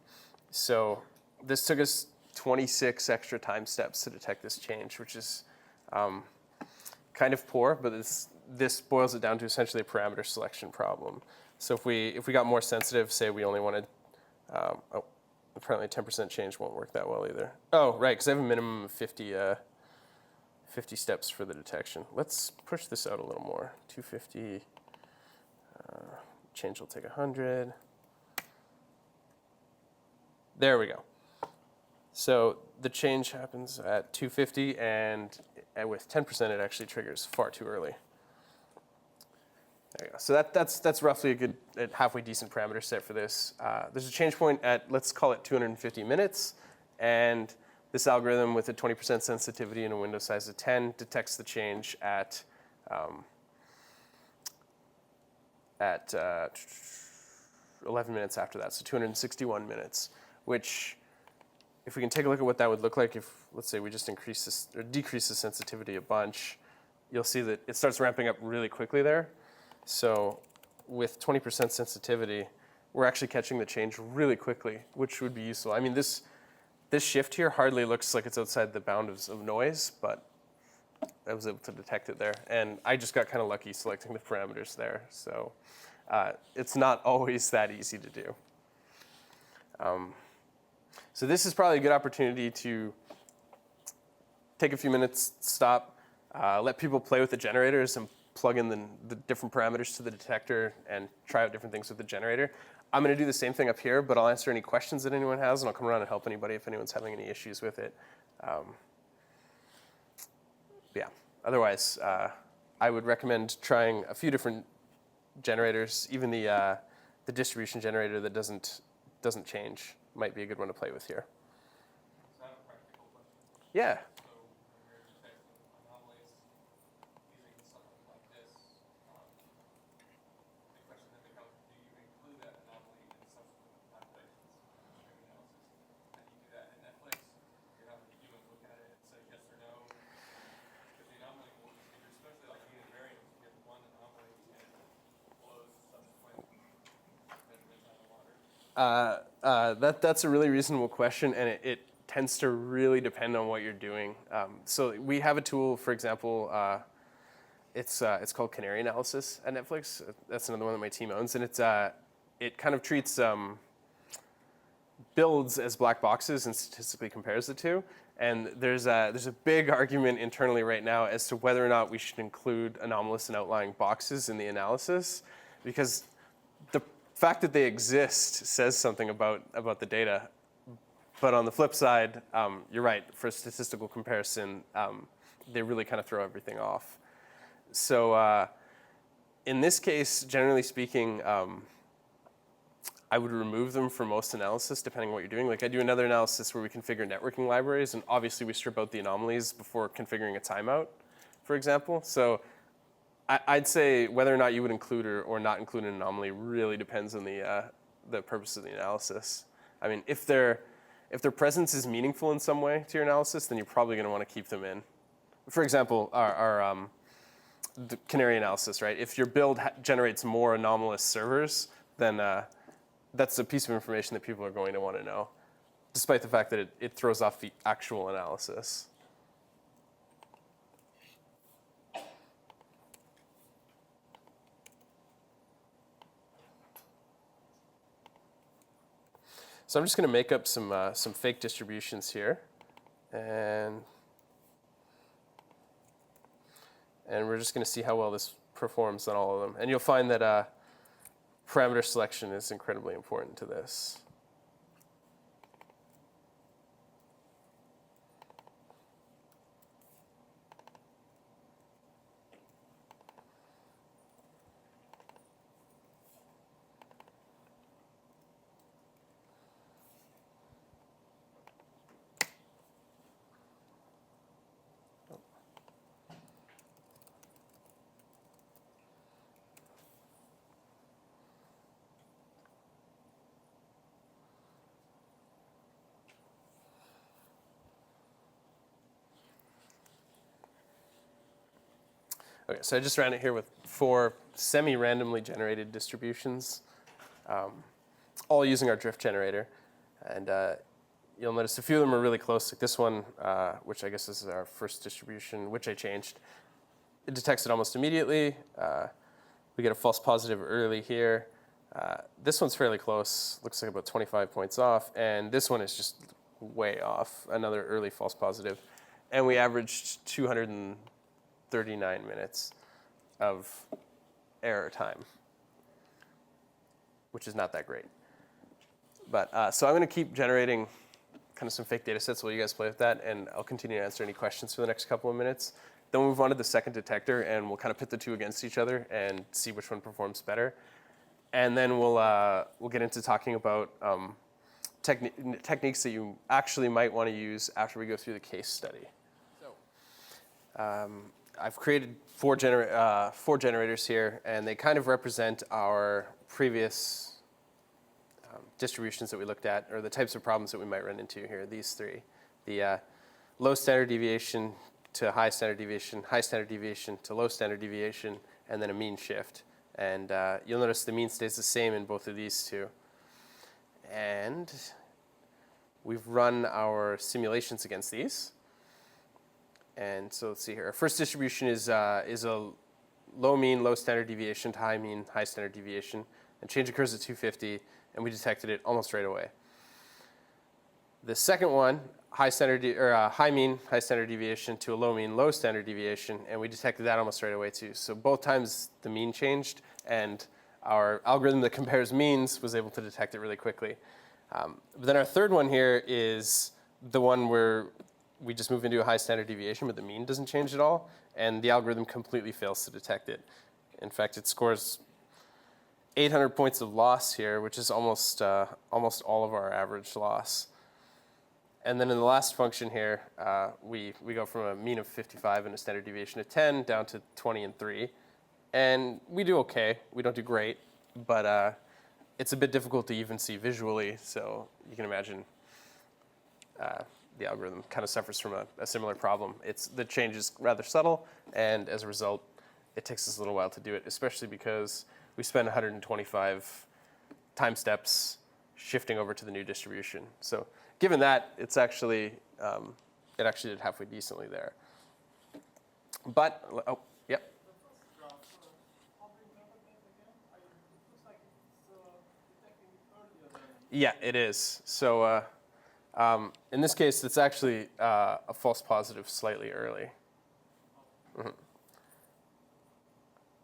So this took us 26 extra time steps to detect this change, which is kind of poor, but this boils it down to essentially a parameter selection problem. So if we got more sensitive, say we only wanted, apparently 10% change won't work that well either. Oh, right, because I have a minimum of 50 steps for the detection. Let's push this out a little more. 250, change will take 100. There we go. So the change happens at 250, and with 10%, it actually triggers far too early. There you go. So that's roughly a good, halfway decent parameter set for this. There's a change point at, let's call it 250 minutes, and this algorithm with a 20% sensitivity and a window size of 10 detects the change at 11 minutes after that, so 261 minutes, which, if we can take a look at what that would look like if, let's say, we just increase this or decrease the sensitivity a bunch, you'll see that it starts ramping up really quickly there. So with 20% sensitivity, we're actually catching the change really quickly, which would be useful. I mean, this shift here hardly looks like it's outside the bounds of noise, but I was able to detect it there. And I just got kind of lucky selecting the parameters there. So it's not always that easy to do. So this is probably a good opportunity to take a few minutes, stop, let people play with the generators and plug in the different parameters to the detector and try out different things with the generator. I'm going to do the same thing up here, but I'll answer any questions that anyone has, and I'll come around and help anybody if anyone's having any issues with it. Yeah, otherwise, I would recommend trying a few different generators. Even the distribution generator that doesn't change might be a good one to play with here.
Is that a practical question?
Yeah.
So when you're detecting anomalies using something like this, the question then becomes, do you include that anomaly in subsequent calculations, string analysis? And you do that in Netflix, you're having humans look at it and say yes or no. Because the anomaly will, if you're especially like unit variance, you get one anomaly and it blows subsequent measurements out of water.
That's a really reasonable question, and it tends to really depend on what you're doing. So we have a tool, for example, it's called Canary Analysis at Netflix. That's another one that my team owns, and it kind of treats builds as black boxes and statistically compares the two. And there's a big argument internally right now as to whether or not we should include anomalous and outlying boxes in the analysis, because the fact that they exist says something about the data. But on the flip side, you're right, for statistical comparison, they really kind of throw everything off. So in this case, generally speaking, I would remove them for most analysis, depending on what you're doing. Like I do another analysis where we configure networking libraries, and obviously we strip out the anomalies before configuring a timeout, for example. So I'd say whether or not you would include or not include an anomaly really depends on the purpose of the analysis. I mean, if their presence is meaningful in some way to your analysis, then you're probably going to want to keep them in. For example, the Canary analysis, right? If your build generates more anomalous servers, then that's a piece of information that people are going to want to know, despite the fact that it throws off the actual analysis. So I'm just going to make up some fake distributions here, and we're just going to see how well this performs on all of them. And you'll find that parameter selection is incredibly important to this. Okay, so I just ran it here with 4 semi-randomly generated distributions, all using our drift generator. And you'll notice a few of them are really close, like this one, which I guess is our first distribution, which I changed. It detects it almost immediately. We get a false positive early here. This one's fairly close, looks like about 25 points off. And this one is just way off, another early false positive. And we averaged 239 minutes of error time, which is not that great. But so I'm going to keep generating kind of some fake data sets while you guys play with that, and I'll continue to answer any questions for the next couple of minutes. Then we'll move on to the second detector, and we'll kind of pit the two against each other and see which one performs better. And then we'll get into talking about techniques that you actually might want to use after we go through the case study. So I've created 4 generators here, and they kind of represent our previous distributions that we looked at, or the types of problems that we might run into here, these 3. The low standard deviation to high standard deviation to low standard deviation, and then a mean shift. And you'll notice the mean stays the same in both of these two. And we've run our simulations against these. And so let's see here. Our first distribution is a low mean, low standard deviation to high mean, high standard deviation. And change occurs at 250, and we detected it almost right away. The second one, high mean, high standard deviation to a low mean, low standard deviation, and we detected that almost right away too. So both times the mean changed, and our algorithm that compares means was able to detect it really quickly. But then our third one here is the one where we just move into a high standard deviation, but the mean doesn't change at all, and the algorithm completely fails to detect it. In fact, it scores 800 points of loss here, which is almost all of our average loss. And then in the last function here, we go from a mean of 55 and a standard deviation of 10 down to 20 and 3. And we do okay. We don't do great, but it's a bit difficult to even see visually, so you can imagine the algorithm kind of suffers from a similar problem. The change is rather subtle, and as a result, it takes us a little while to do it, especially because we spend 125 time steps shifting over to the new distribution. So given that, it actually did halfway decently there. But, oh, yep.
The first graph, how do you interpret that again? It looks like it's detecting it earlier than.
Yeah, it is. So in this case, it's actually a false positive slightly early. Mm-hmm.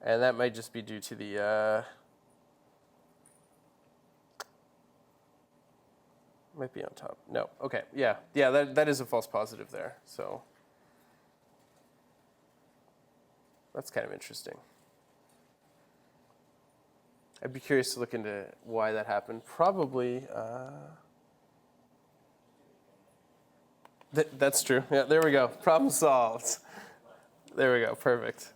And that might just be due to the, might be on top. No, okay, yeah, that is a false positive there. So that's kind of interesting. I'd be curious to look into why that happened. Probably, that's true. Yeah, there we go. Problem solved. There we go, perfect.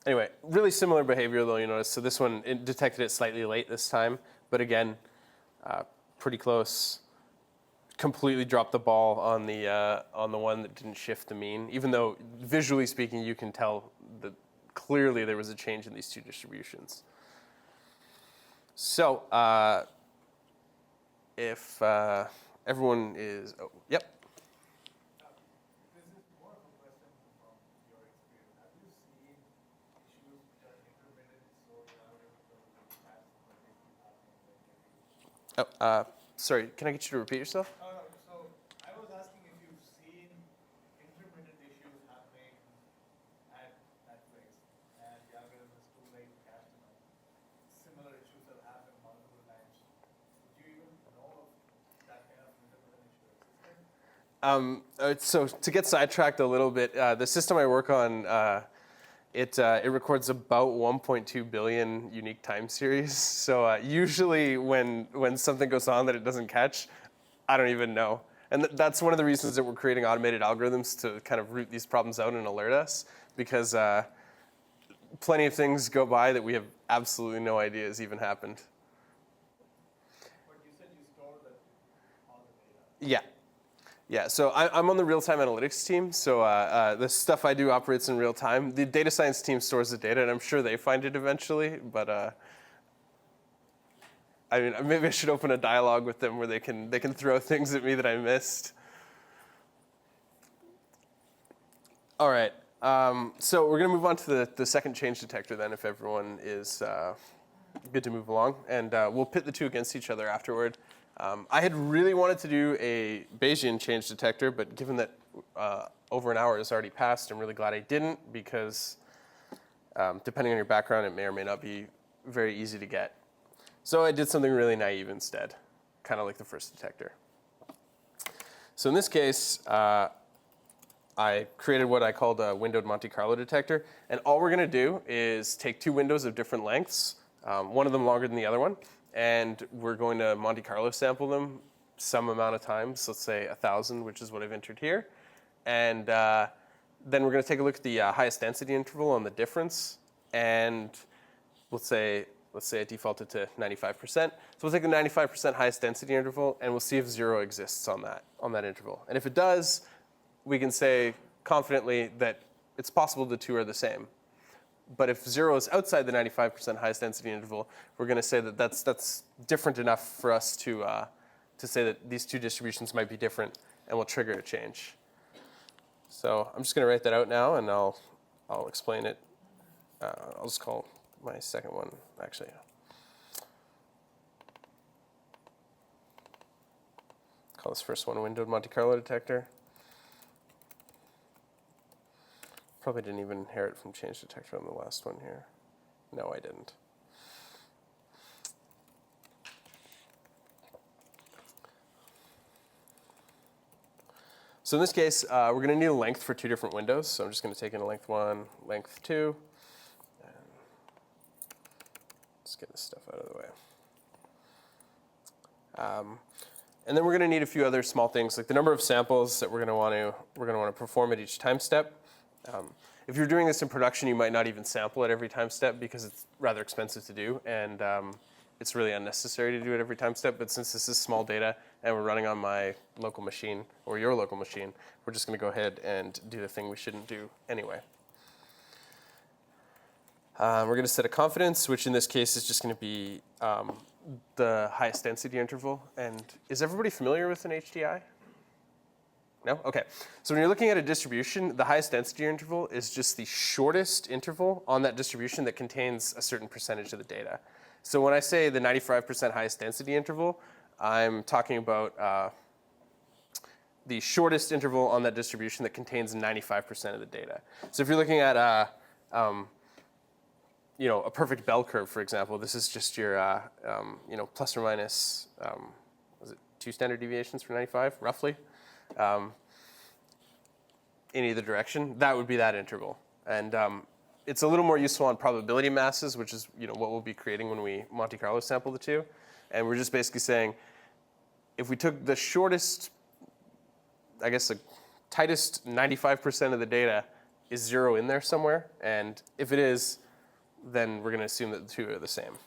Anyway, really similar behavior though, you notice. So this one, it detected it slightly late this time, but again, pretty close. Completely dropped the ball on the one that didn't shift the mean, even though visually speaking, you can tell that clearly there was a change in these two distributions. So if everyone is, oh, yep.
This is more of a question from your experience. Have you seen issues which are intermittent, so you are able to catch but they keep happening?
Oh, sorry, can I get you to repeat yourself?
No, so I was asking if you've seen intermittent issues happening at that place, and the algorithm is too late to catch them. Similar issues have happened multiple times. Would you even know of that kind of intermittent issue existing?
So to get sidetracked a little bit, the system I work on, it records about 1.2 billion unique time series. So usually when something goes on that it doesn't catch, I don't even know. And that's one of the reasons that we're creating automated algorithms to kind of root these problems out and alert us, because plenty of things go by that we have absolutely no idea has even happened.
But you said you stored all the data.
Yeah. Yeah, so I'm on the real-time analytics team, so the stuff I do operates in real time. The data science team stores the data, and I'm sure they find it eventually, but I mean, maybe I should open a dialogue with them where they can throw things at me that I missed. All right, so we're going to move on to the second change detector then, if everyone is good to move along, and we'll pit the two against each other afterward. I had really wanted to do a Bayesian change detector, but given that over an hour has already passed, I'm really glad I didn't, because depending on your background, it may or may not be very easy to get. So I did something really naive instead, kind of like the first detector. So in this case, I created what I called a windowed Monte Carlo detector, and all we're going to do is take two windows of different lengths, one of them longer than the other one, and we're going to Monte Carlo sample them some amount of times, let's say 1,000, which is what I've entered here. And then we're going to take a look at the highest density interval on the difference, and let's say let's say I defaulted to 95%. So we'll take the 95% highest density interval, and we'll see if 0 exists on that interval. And if it does, we can say confidently that it's possible the two are the same. But if 0 is outside the 95% highest density interval, we're going to say that that's different enough for us to say that these two distributions might be different, and we'll trigger a change. So I'm just going to write that out now, and I'll explain it. I'll just call my second one, actually. Call this first one windowed Monte Carlo detector. Probably didn't even inherit from change detector on the last one here. No, I didn't. So in this case, we're going to need a length for two different windows. So I'm just going to take in a length 1, length 2. And let's get this stuff out of the way. And then we're going to need a few other small things, like the number of samples that we're going to want to perform at each time step. If you're doing this in production, you might not even sample at every time step because it's rather expensive to do, and it's really unnecessary to do it every time step. But since this is small data and we're running on my local machine or your local machine, we're just going to go ahead and do the thing we shouldn't do anyway. We're going to set a confidence, which in this case is just going to be the highest density interval. And is everybody familiar with an HDI? No? OK. So when you're looking at a distribution, the highest density interval is just the shortest interval on that distribution that contains a certain percentage of the data. So when I say the 95% highest density interval, I'm talking about the shortest interval on that distribution that contains 95% of the data. So if you're looking at a perfect bell curve, for example, this is just your plus or minus, was it 2 standard deviations for 95, roughly? In either direction, that would be that interval. And it's a little more useful on probability masses, which is what we'll be creating when we Monte Carlo sample the two. And we're just basically saying, if we took the shortest, I guess the tightest 95% of the data, is 0 in there somewhere? And if it is, then we're going to assume that the two are the same.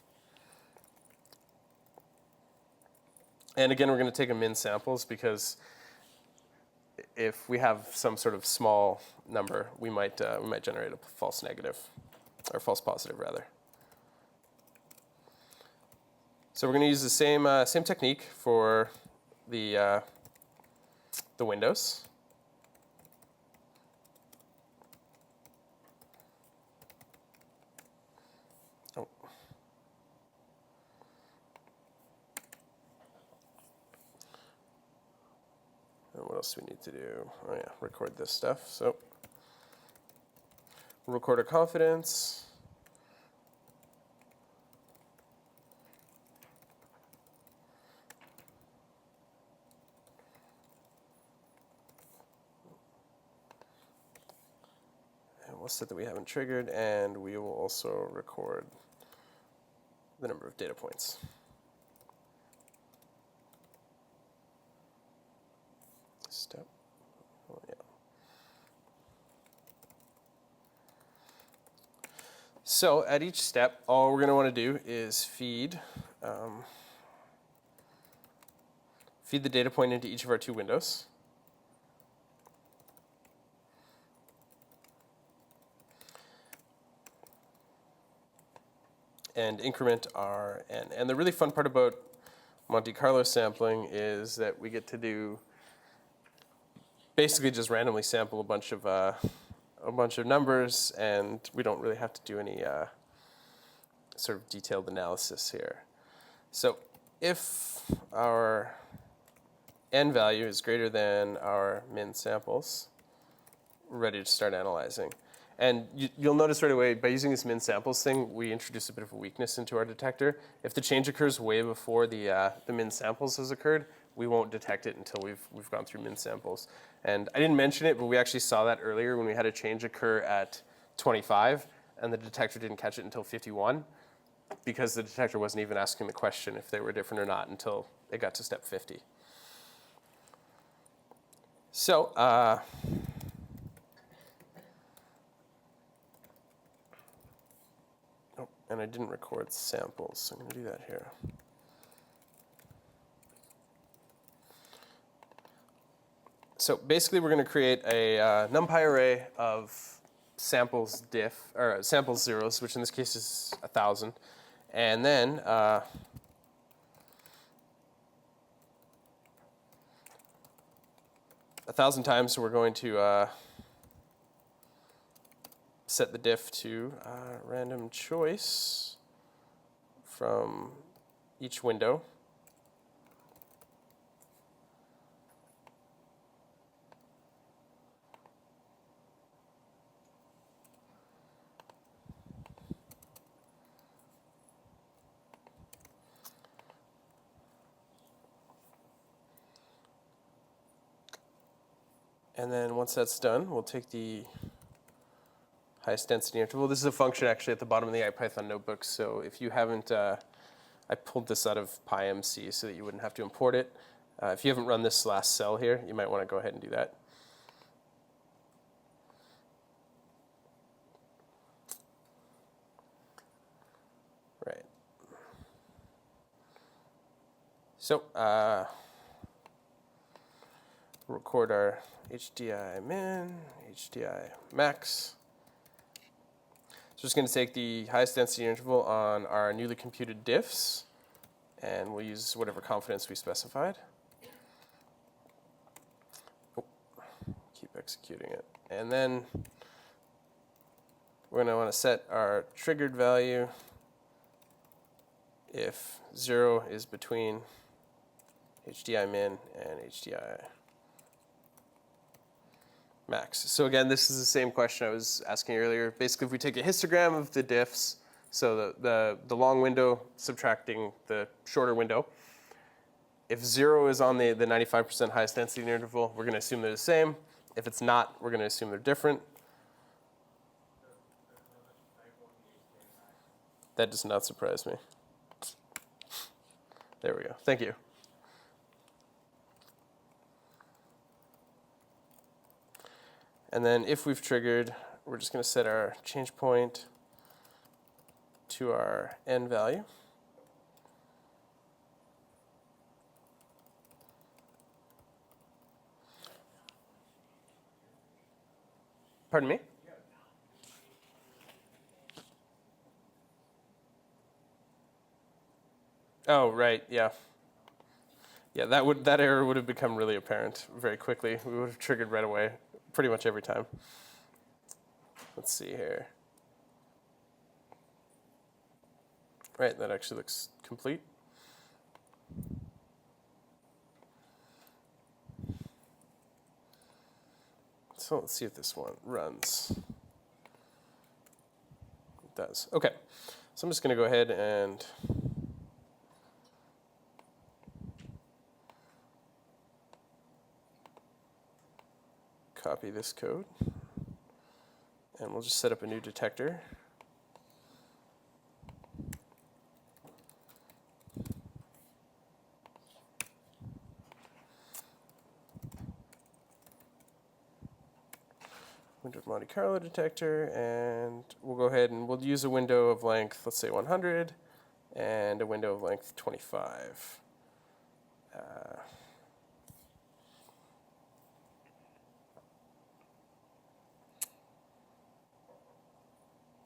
And again, we're going to take a min samples because if we have some sort of small number, we might generate a false negative, or false positive rather. So we're going to use the same technique for the windows. Oh. And what else do we need to do? Oh yeah, record this stuff. So we'll record our confidence. And we'll set that we haven't triggered, and we will also record the number of data points. Step. Oh, yeah. So at each step, all we're going to want to do is feed the data point into each of our two windows. And increment our n. And the really fun part about Monte Carlo sampling is that we get to do basically just randomly sample a bunch of numbers, and we don't really have to do any sort of detailed analysis here. So if our n value is greater than our min samples, we're ready to start analyzing. And you'll notice right away, by using this min samples thing, we introduce a bit of a weakness into our detector. If the change occurs way before the min samples has occurred, we won't detect it until we've gone through min samples. And I didn't mention it, but we actually saw that earlier when we had a change occur at 25, and the detector didn't catch it until 51, because the detector wasn't even asking the question if they were different or not until it got to step 50. So And I didn't record samples, so I'm going to do that here. So basically, we're going to create a NumPy array of samples diff, or samples zeros, which in this case is 1,000. And then 1,000 times, so we're going to set the diff to random choice from each window. And then once that's done, we'll take the highest density interval. This is a function actually at the bottom of the IPython notebook. So if you haven't, I pulled this out of PyMC so that you wouldn't have to import it. If you haven't run this last cell here, you might want to go ahead and do that. Right. So we'll record our HDI min, HDI max. So just going to take the highest density interval on our newly computed diffs, and we'll use whatever confidence we specified. Oh, keep executing it. And then we're going to want to set our triggered value if 0 is between HDI min and HDI max. So again, this is the same question I was asking earlier. Basically, if we take a histogram of the diffs, so the long window subtracting the shorter window, if 0 is on the 95% highest density interval, we're going to assume they're the same. If it's not, we're going to assume they're different. That does not surprise me. There we go. Thank you. And then if we've triggered, we're just going to set our change point to our n value. Pardon me? Oh, right, yeah. Yeah, that error would have become really apparent very quickly. We would have triggered right away, pretty much every time. Let's see here. Right, that actually looks complete. So let's see if this one runs. It does. Okay, so I'm just going to go ahead and copy this code. And we'll just set up a new detector. Window of Monte Carlo detector, and we'll go ahead and we'll use a window of length, let's say 100, and a window of length 25.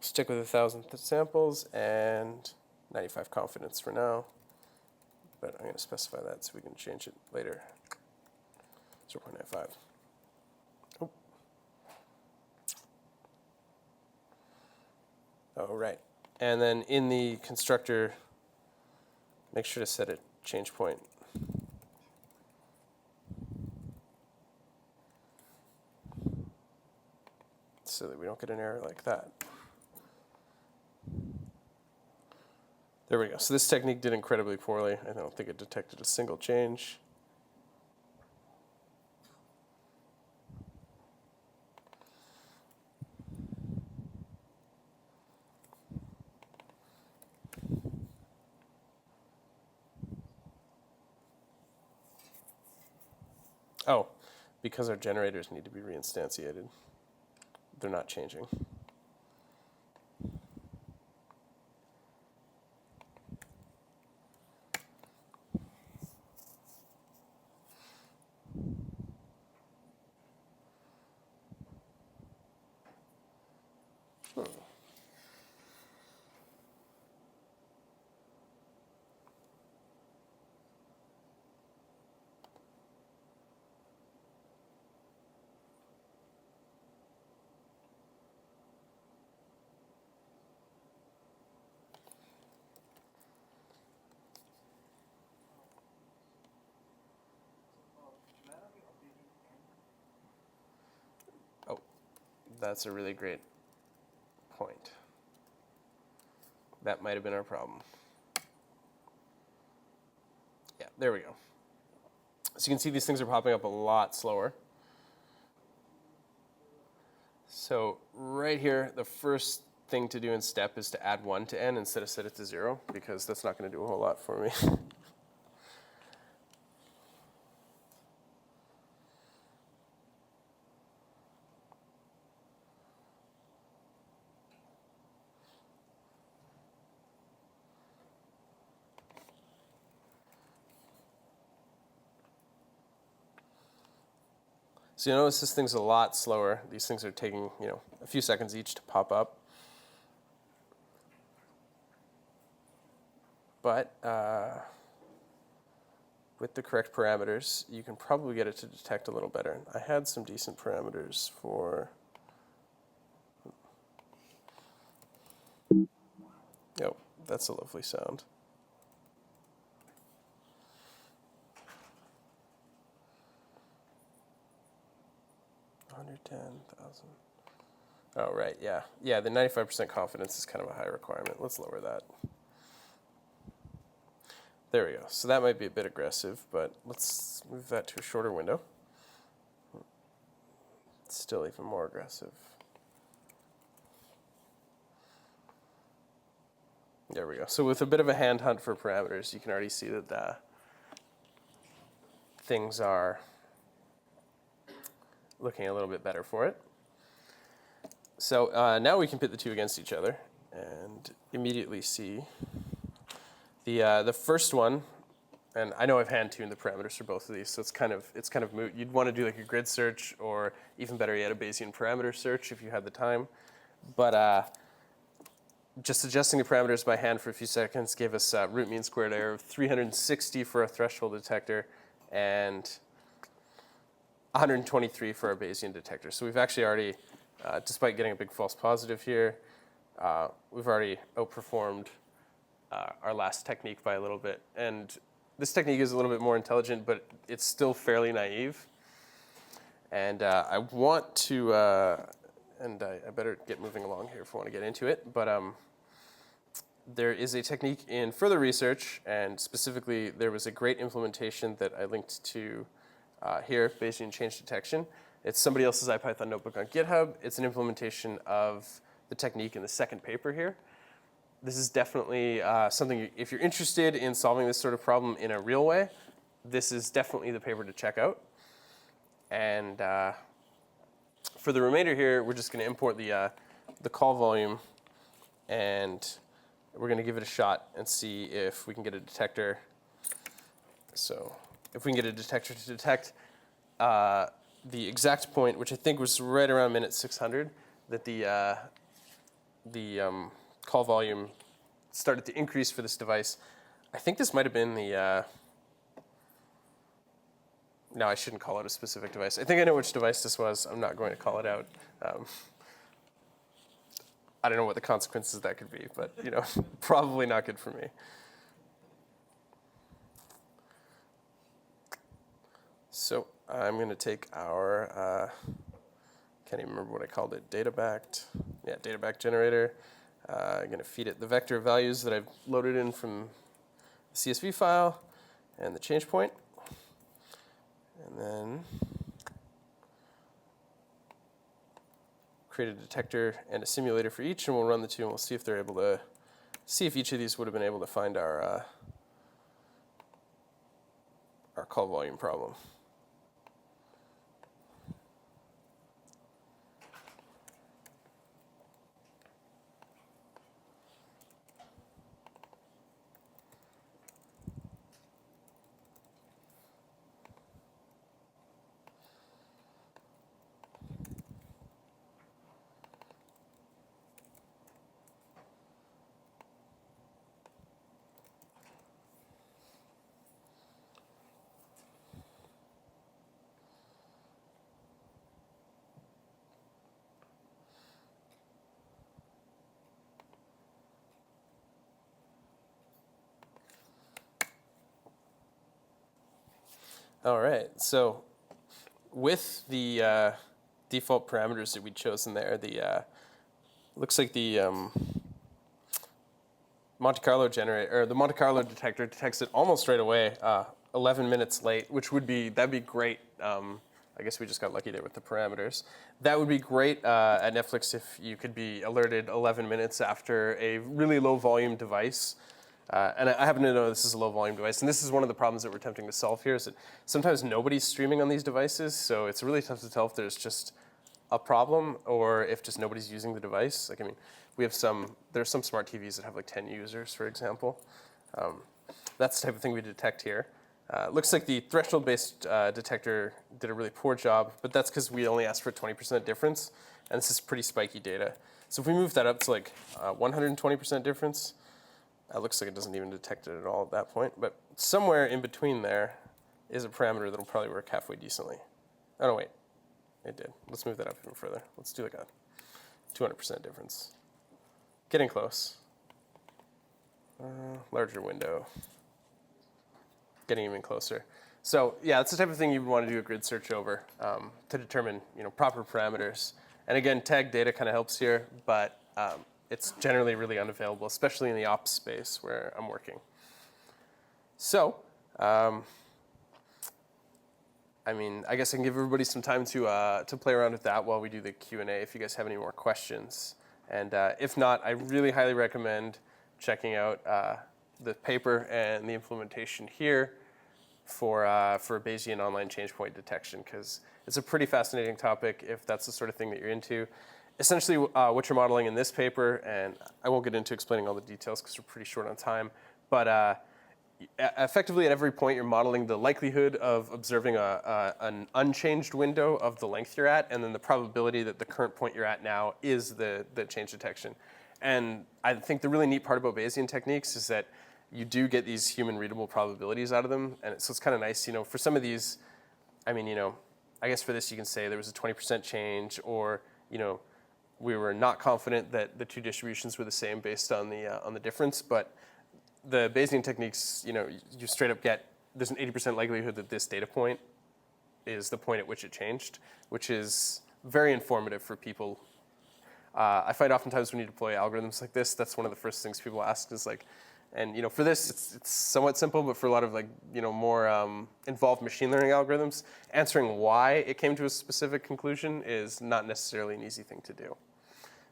Stick with 1,000 samples and 95 confidence for now, but I'm going to specify that so we can change it later. 0.95. Oh. Oh, right. And then in the constructor, make sure to set a change point. So that we don't get an error like that. There we go. So this technique did incredibly poorly. I don't think it detected a single change. Oh, because our generators need to be reinstantiated. They're not changing. That's a really great point. That might have been our problem. Yeah, there we go. So you can see these things are popping up a lot slower. So right here, the first thing to do in step is to add 1 to n instead of set it to 0, because that's not going to do a whole lot for me. So you notice this thing's a lot slower. These things are taking, a few seconds each to pop up. But with the correct parameters, you can probably get it to detect a little better. I had some decent parameters for... Oh, that's a lovely sound. $110,000. Oh, right, yeah. Yeah, the 95% confidence is kind of a high requirement. Let's lower that. There we go. So that might be a bit aggressive, but let's move that to a shorter window. It's still even more aggressive. There we go. So with a bit of a hand hunt for parameters, you can already see that things are looking a little bit better for it. So now we can pit the two against each other and immediately see the first one. And I know I've hand-tuned the parameters for both of these, so it's kind of moot. You'd want to do like a grid search, or even better yet, a Bayesian parameter search if you had the time. But just adjusting the parameters by hand for a few seconds gave us root mean squared error of 360 for a threshold detector and 123 for our Bayesian detector. So we've actually already, despite getting a big false positive here, we've already outperformed our last technique by a little bit. And this technique is a little bit more intelligent, but it's still fairly naive. And I want to, and I better get moving along here if I want to get into it, but there is a technique in further research, and specifically there was a great implementation that I linked to here, Bayesian change detection. It's somebody else's IPython notebook on GitHub. It's an implementation of the technique in the second paper here. This is definitely something, if you're interested in solving this sort of problem in a real way, this is definitely the paper to check out. And for the remainder here, we're just going to import the call volume, and we're going to give it a shot and see if we can get a detector. So if we can get a detector to detect the exact point, which I think was right around minute 600, that the call volume started to increase for this device. I think this might have been the... No, I shouldn't call it a specific device. I think I know which device this was. I'm not going to call it out. I don't know what the consequences of that could be, but probably not good for me. So I'm going to take our, can't even remember what I called it, data-backed generator. I'm going to feed it the vector of values that I've loaded in from the CSV file and the change point. And then create a detector and a simulator for each, and we'll run the two, and we'll see if they're able to, see if each of these would have been able to find our call volume problem. All right, so with the default parameters that we'd chosen there. The looks like the Monte Carlo generator, or the Monte Carlo detector detects it almost right away, 11 minutes late, which that'd be great. I guess we just got lucky there with the parameters. That would be great at Netflix if you could be alerted 11 minutes after a really low volume device. And I happen to know this is a low volume device, and this is one of the problems that we're attempting to solve here, is that sometimes nobody's streaming on these devices, so it's really tough to tell if there's just a problem or if just nobody's using the device. Like, I mean, there's some smart TVs that have like 10 users, for example. That's the type of thing we detect here. Looks like the threshold-based detector did a really poor job, but that's because we only asked for a 20% difference, and this is pretty spiky data. So if we move that up to like 120% difference, it looks like it doesn't even detect it at all at that point, but somewhere in between there is a parameter that'll probably work halfway decently. Oh, no, wait. It did. Let's move that up even further. Let's do like a 200% difference. Getting close. Larger window. Getting even closer. So yeah, that's the type of thing you'd want to do a grid search over to determine proper parameters. And again, tag data kind of helps here, but it's generally really unavailable, especially in the ops space where I'm working. So, I mean, I guess I can give everybody some time to play around with that while we do the Q&A if you guys have any more questions. And if not, I really highly recommend checking out the paper and the implementation here for Bayesian online change point detection, because it's a pretty fascinating topic if that's the sort of thing that you're into. Essentially, what you're modeling in this paper, and I won't get into explaining all the details because we're pretty short on time, but effectively at every point you're modeling the likelihood of observing an unchanged window of the length you're at, and then the probability that the current point you're at now is the change detection. And I think the really neat part about Bayesian techniques is that you do get these human readable probabilities out of them, and so it's kind of nice, for some of these, I mean, I guess for this you can say there was a 20% change, or we were not confident that the two distributions were the same based on the difference, but the Bayesian techniques, you straight up get, there's an 80% likelihood that this data point is the point at which it changed, which is very informative for people. I find oftentimes when you deploy algorithms like this, that's one of the first things people ask is like, and for this, it's somewhat simple, but for a lot of more involved machine learning algorithms, answering why it came to a specific conclusion is not necessarily an easy thing to do.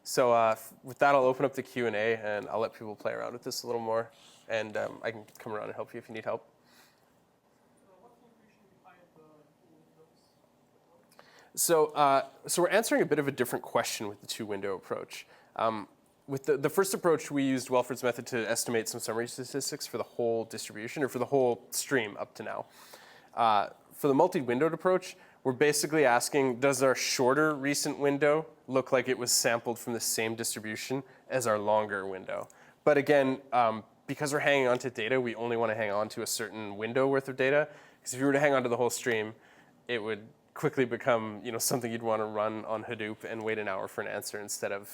So with that, I'll open up the Q&A, and I'll let people play around with this a little more, and I can come around and help you if you need help.
What's the intuition behind the windows?
So we're answering a bit of a different question with the two-window approach. With the first approach, we used Welford's method to estimate some summary statistics for the whole distribution, or for the whole stream up to now. For the multi-windowed approach, we're basically asking, does our shorter recent window look like it was sampled from the same distribution as our longer window? But again, because we're hanging on to data, we only want to hang on to a certain window worth of data. Because if you were to hang on to the whole stream, it would quickly become something you'd want to run on Hadoop and wait an hour for an answer instead of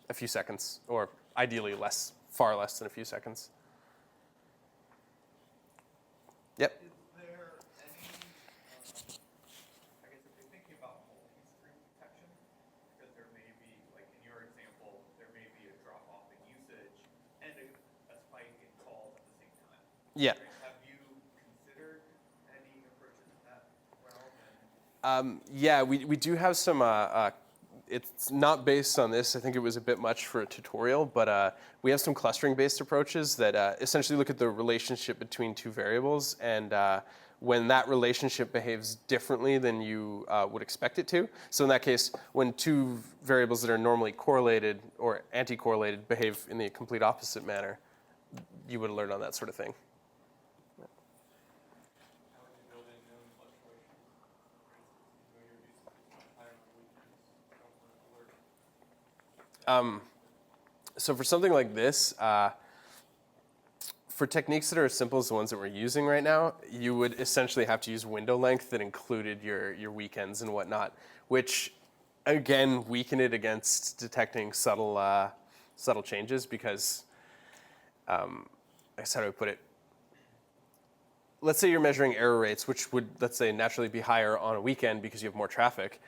a few seconds, or ideally far less than a few seconds. Yep.
Is there any, I guess if you're thinking about multi-stream detection, because there may be, like in your example, there may be a drop-off in usage and a spike in calls at the same time.
Yeah.
Have you considered any approaches in that realm?
Yeah, we do have some. It's not based on this. I think it was a bit much for a tutorial, but we have some clustering-based approaches that essentially look at the relationship between two variables, and when that relationship behaves differently than you would expect it to. So in that case, when two variables that are normally correlated or anti-correlated behave in the complete opposite manner, you would alert on that sort of thing.
How would you build in known fluctuations? For instance, you're using higher on weekends, don't want to alert.
So for something like this, for techniques that are as simple as the ones that we're using right now, you would essentially have to use window length that included your weekends and whatnot, which again weaken it against detecting subtle changes because, I guess how do I put it? Let's say you're measuring error rates, which would, let's say, naturally be higher on a weekend because you have more traffic.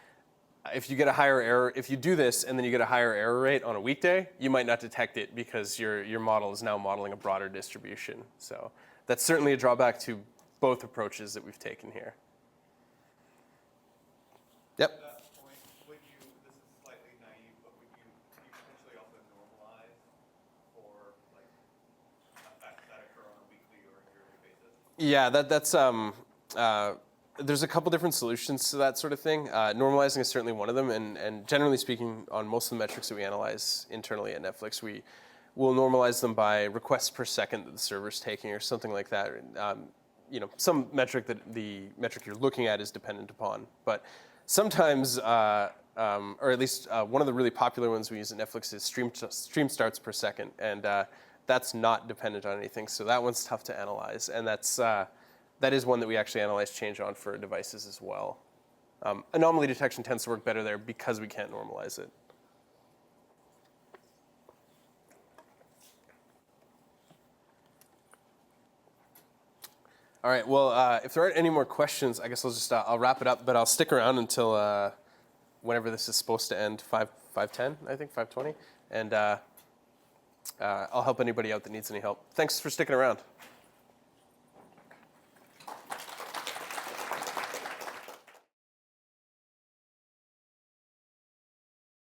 if you get a higher error, if you do this and then you get a higher error rate on a weekday, you might not detect it because your model is now modeling a broader distribution. So that's certainly a drawback to both approaches that we've taken here. Yep.
At that point, would you, this is slightly naive, but would you potentially also normalize for like effects that occur on a weekly or yearly basis?
Yeah, there's a couple different solutions to that sort of thing. Normalizing is certainly one of them, and generally speaking, on most of the metrics that we analyze internally at Netflix, we will normalize them by requests per second that the server's taking or something like that. Some metric that the metric you're looking at is dependent upon. But sometimes, or at least one of the really popular ones we use at Netflix is stream starts per second, and that's not dependent on anything. So that one's tough to analyze, and that is one that we actually analyze change on for devices as well. Anomaly detection tends to work better there because we can't normalize it. All right, well, if there aren't any more questions, I guess I'll wrap it up, but I'll stick around until whenever this is supposed to end, 5:10, I think, 5:20, and I'll help anybody out that needs any help. Thanks for sticking around.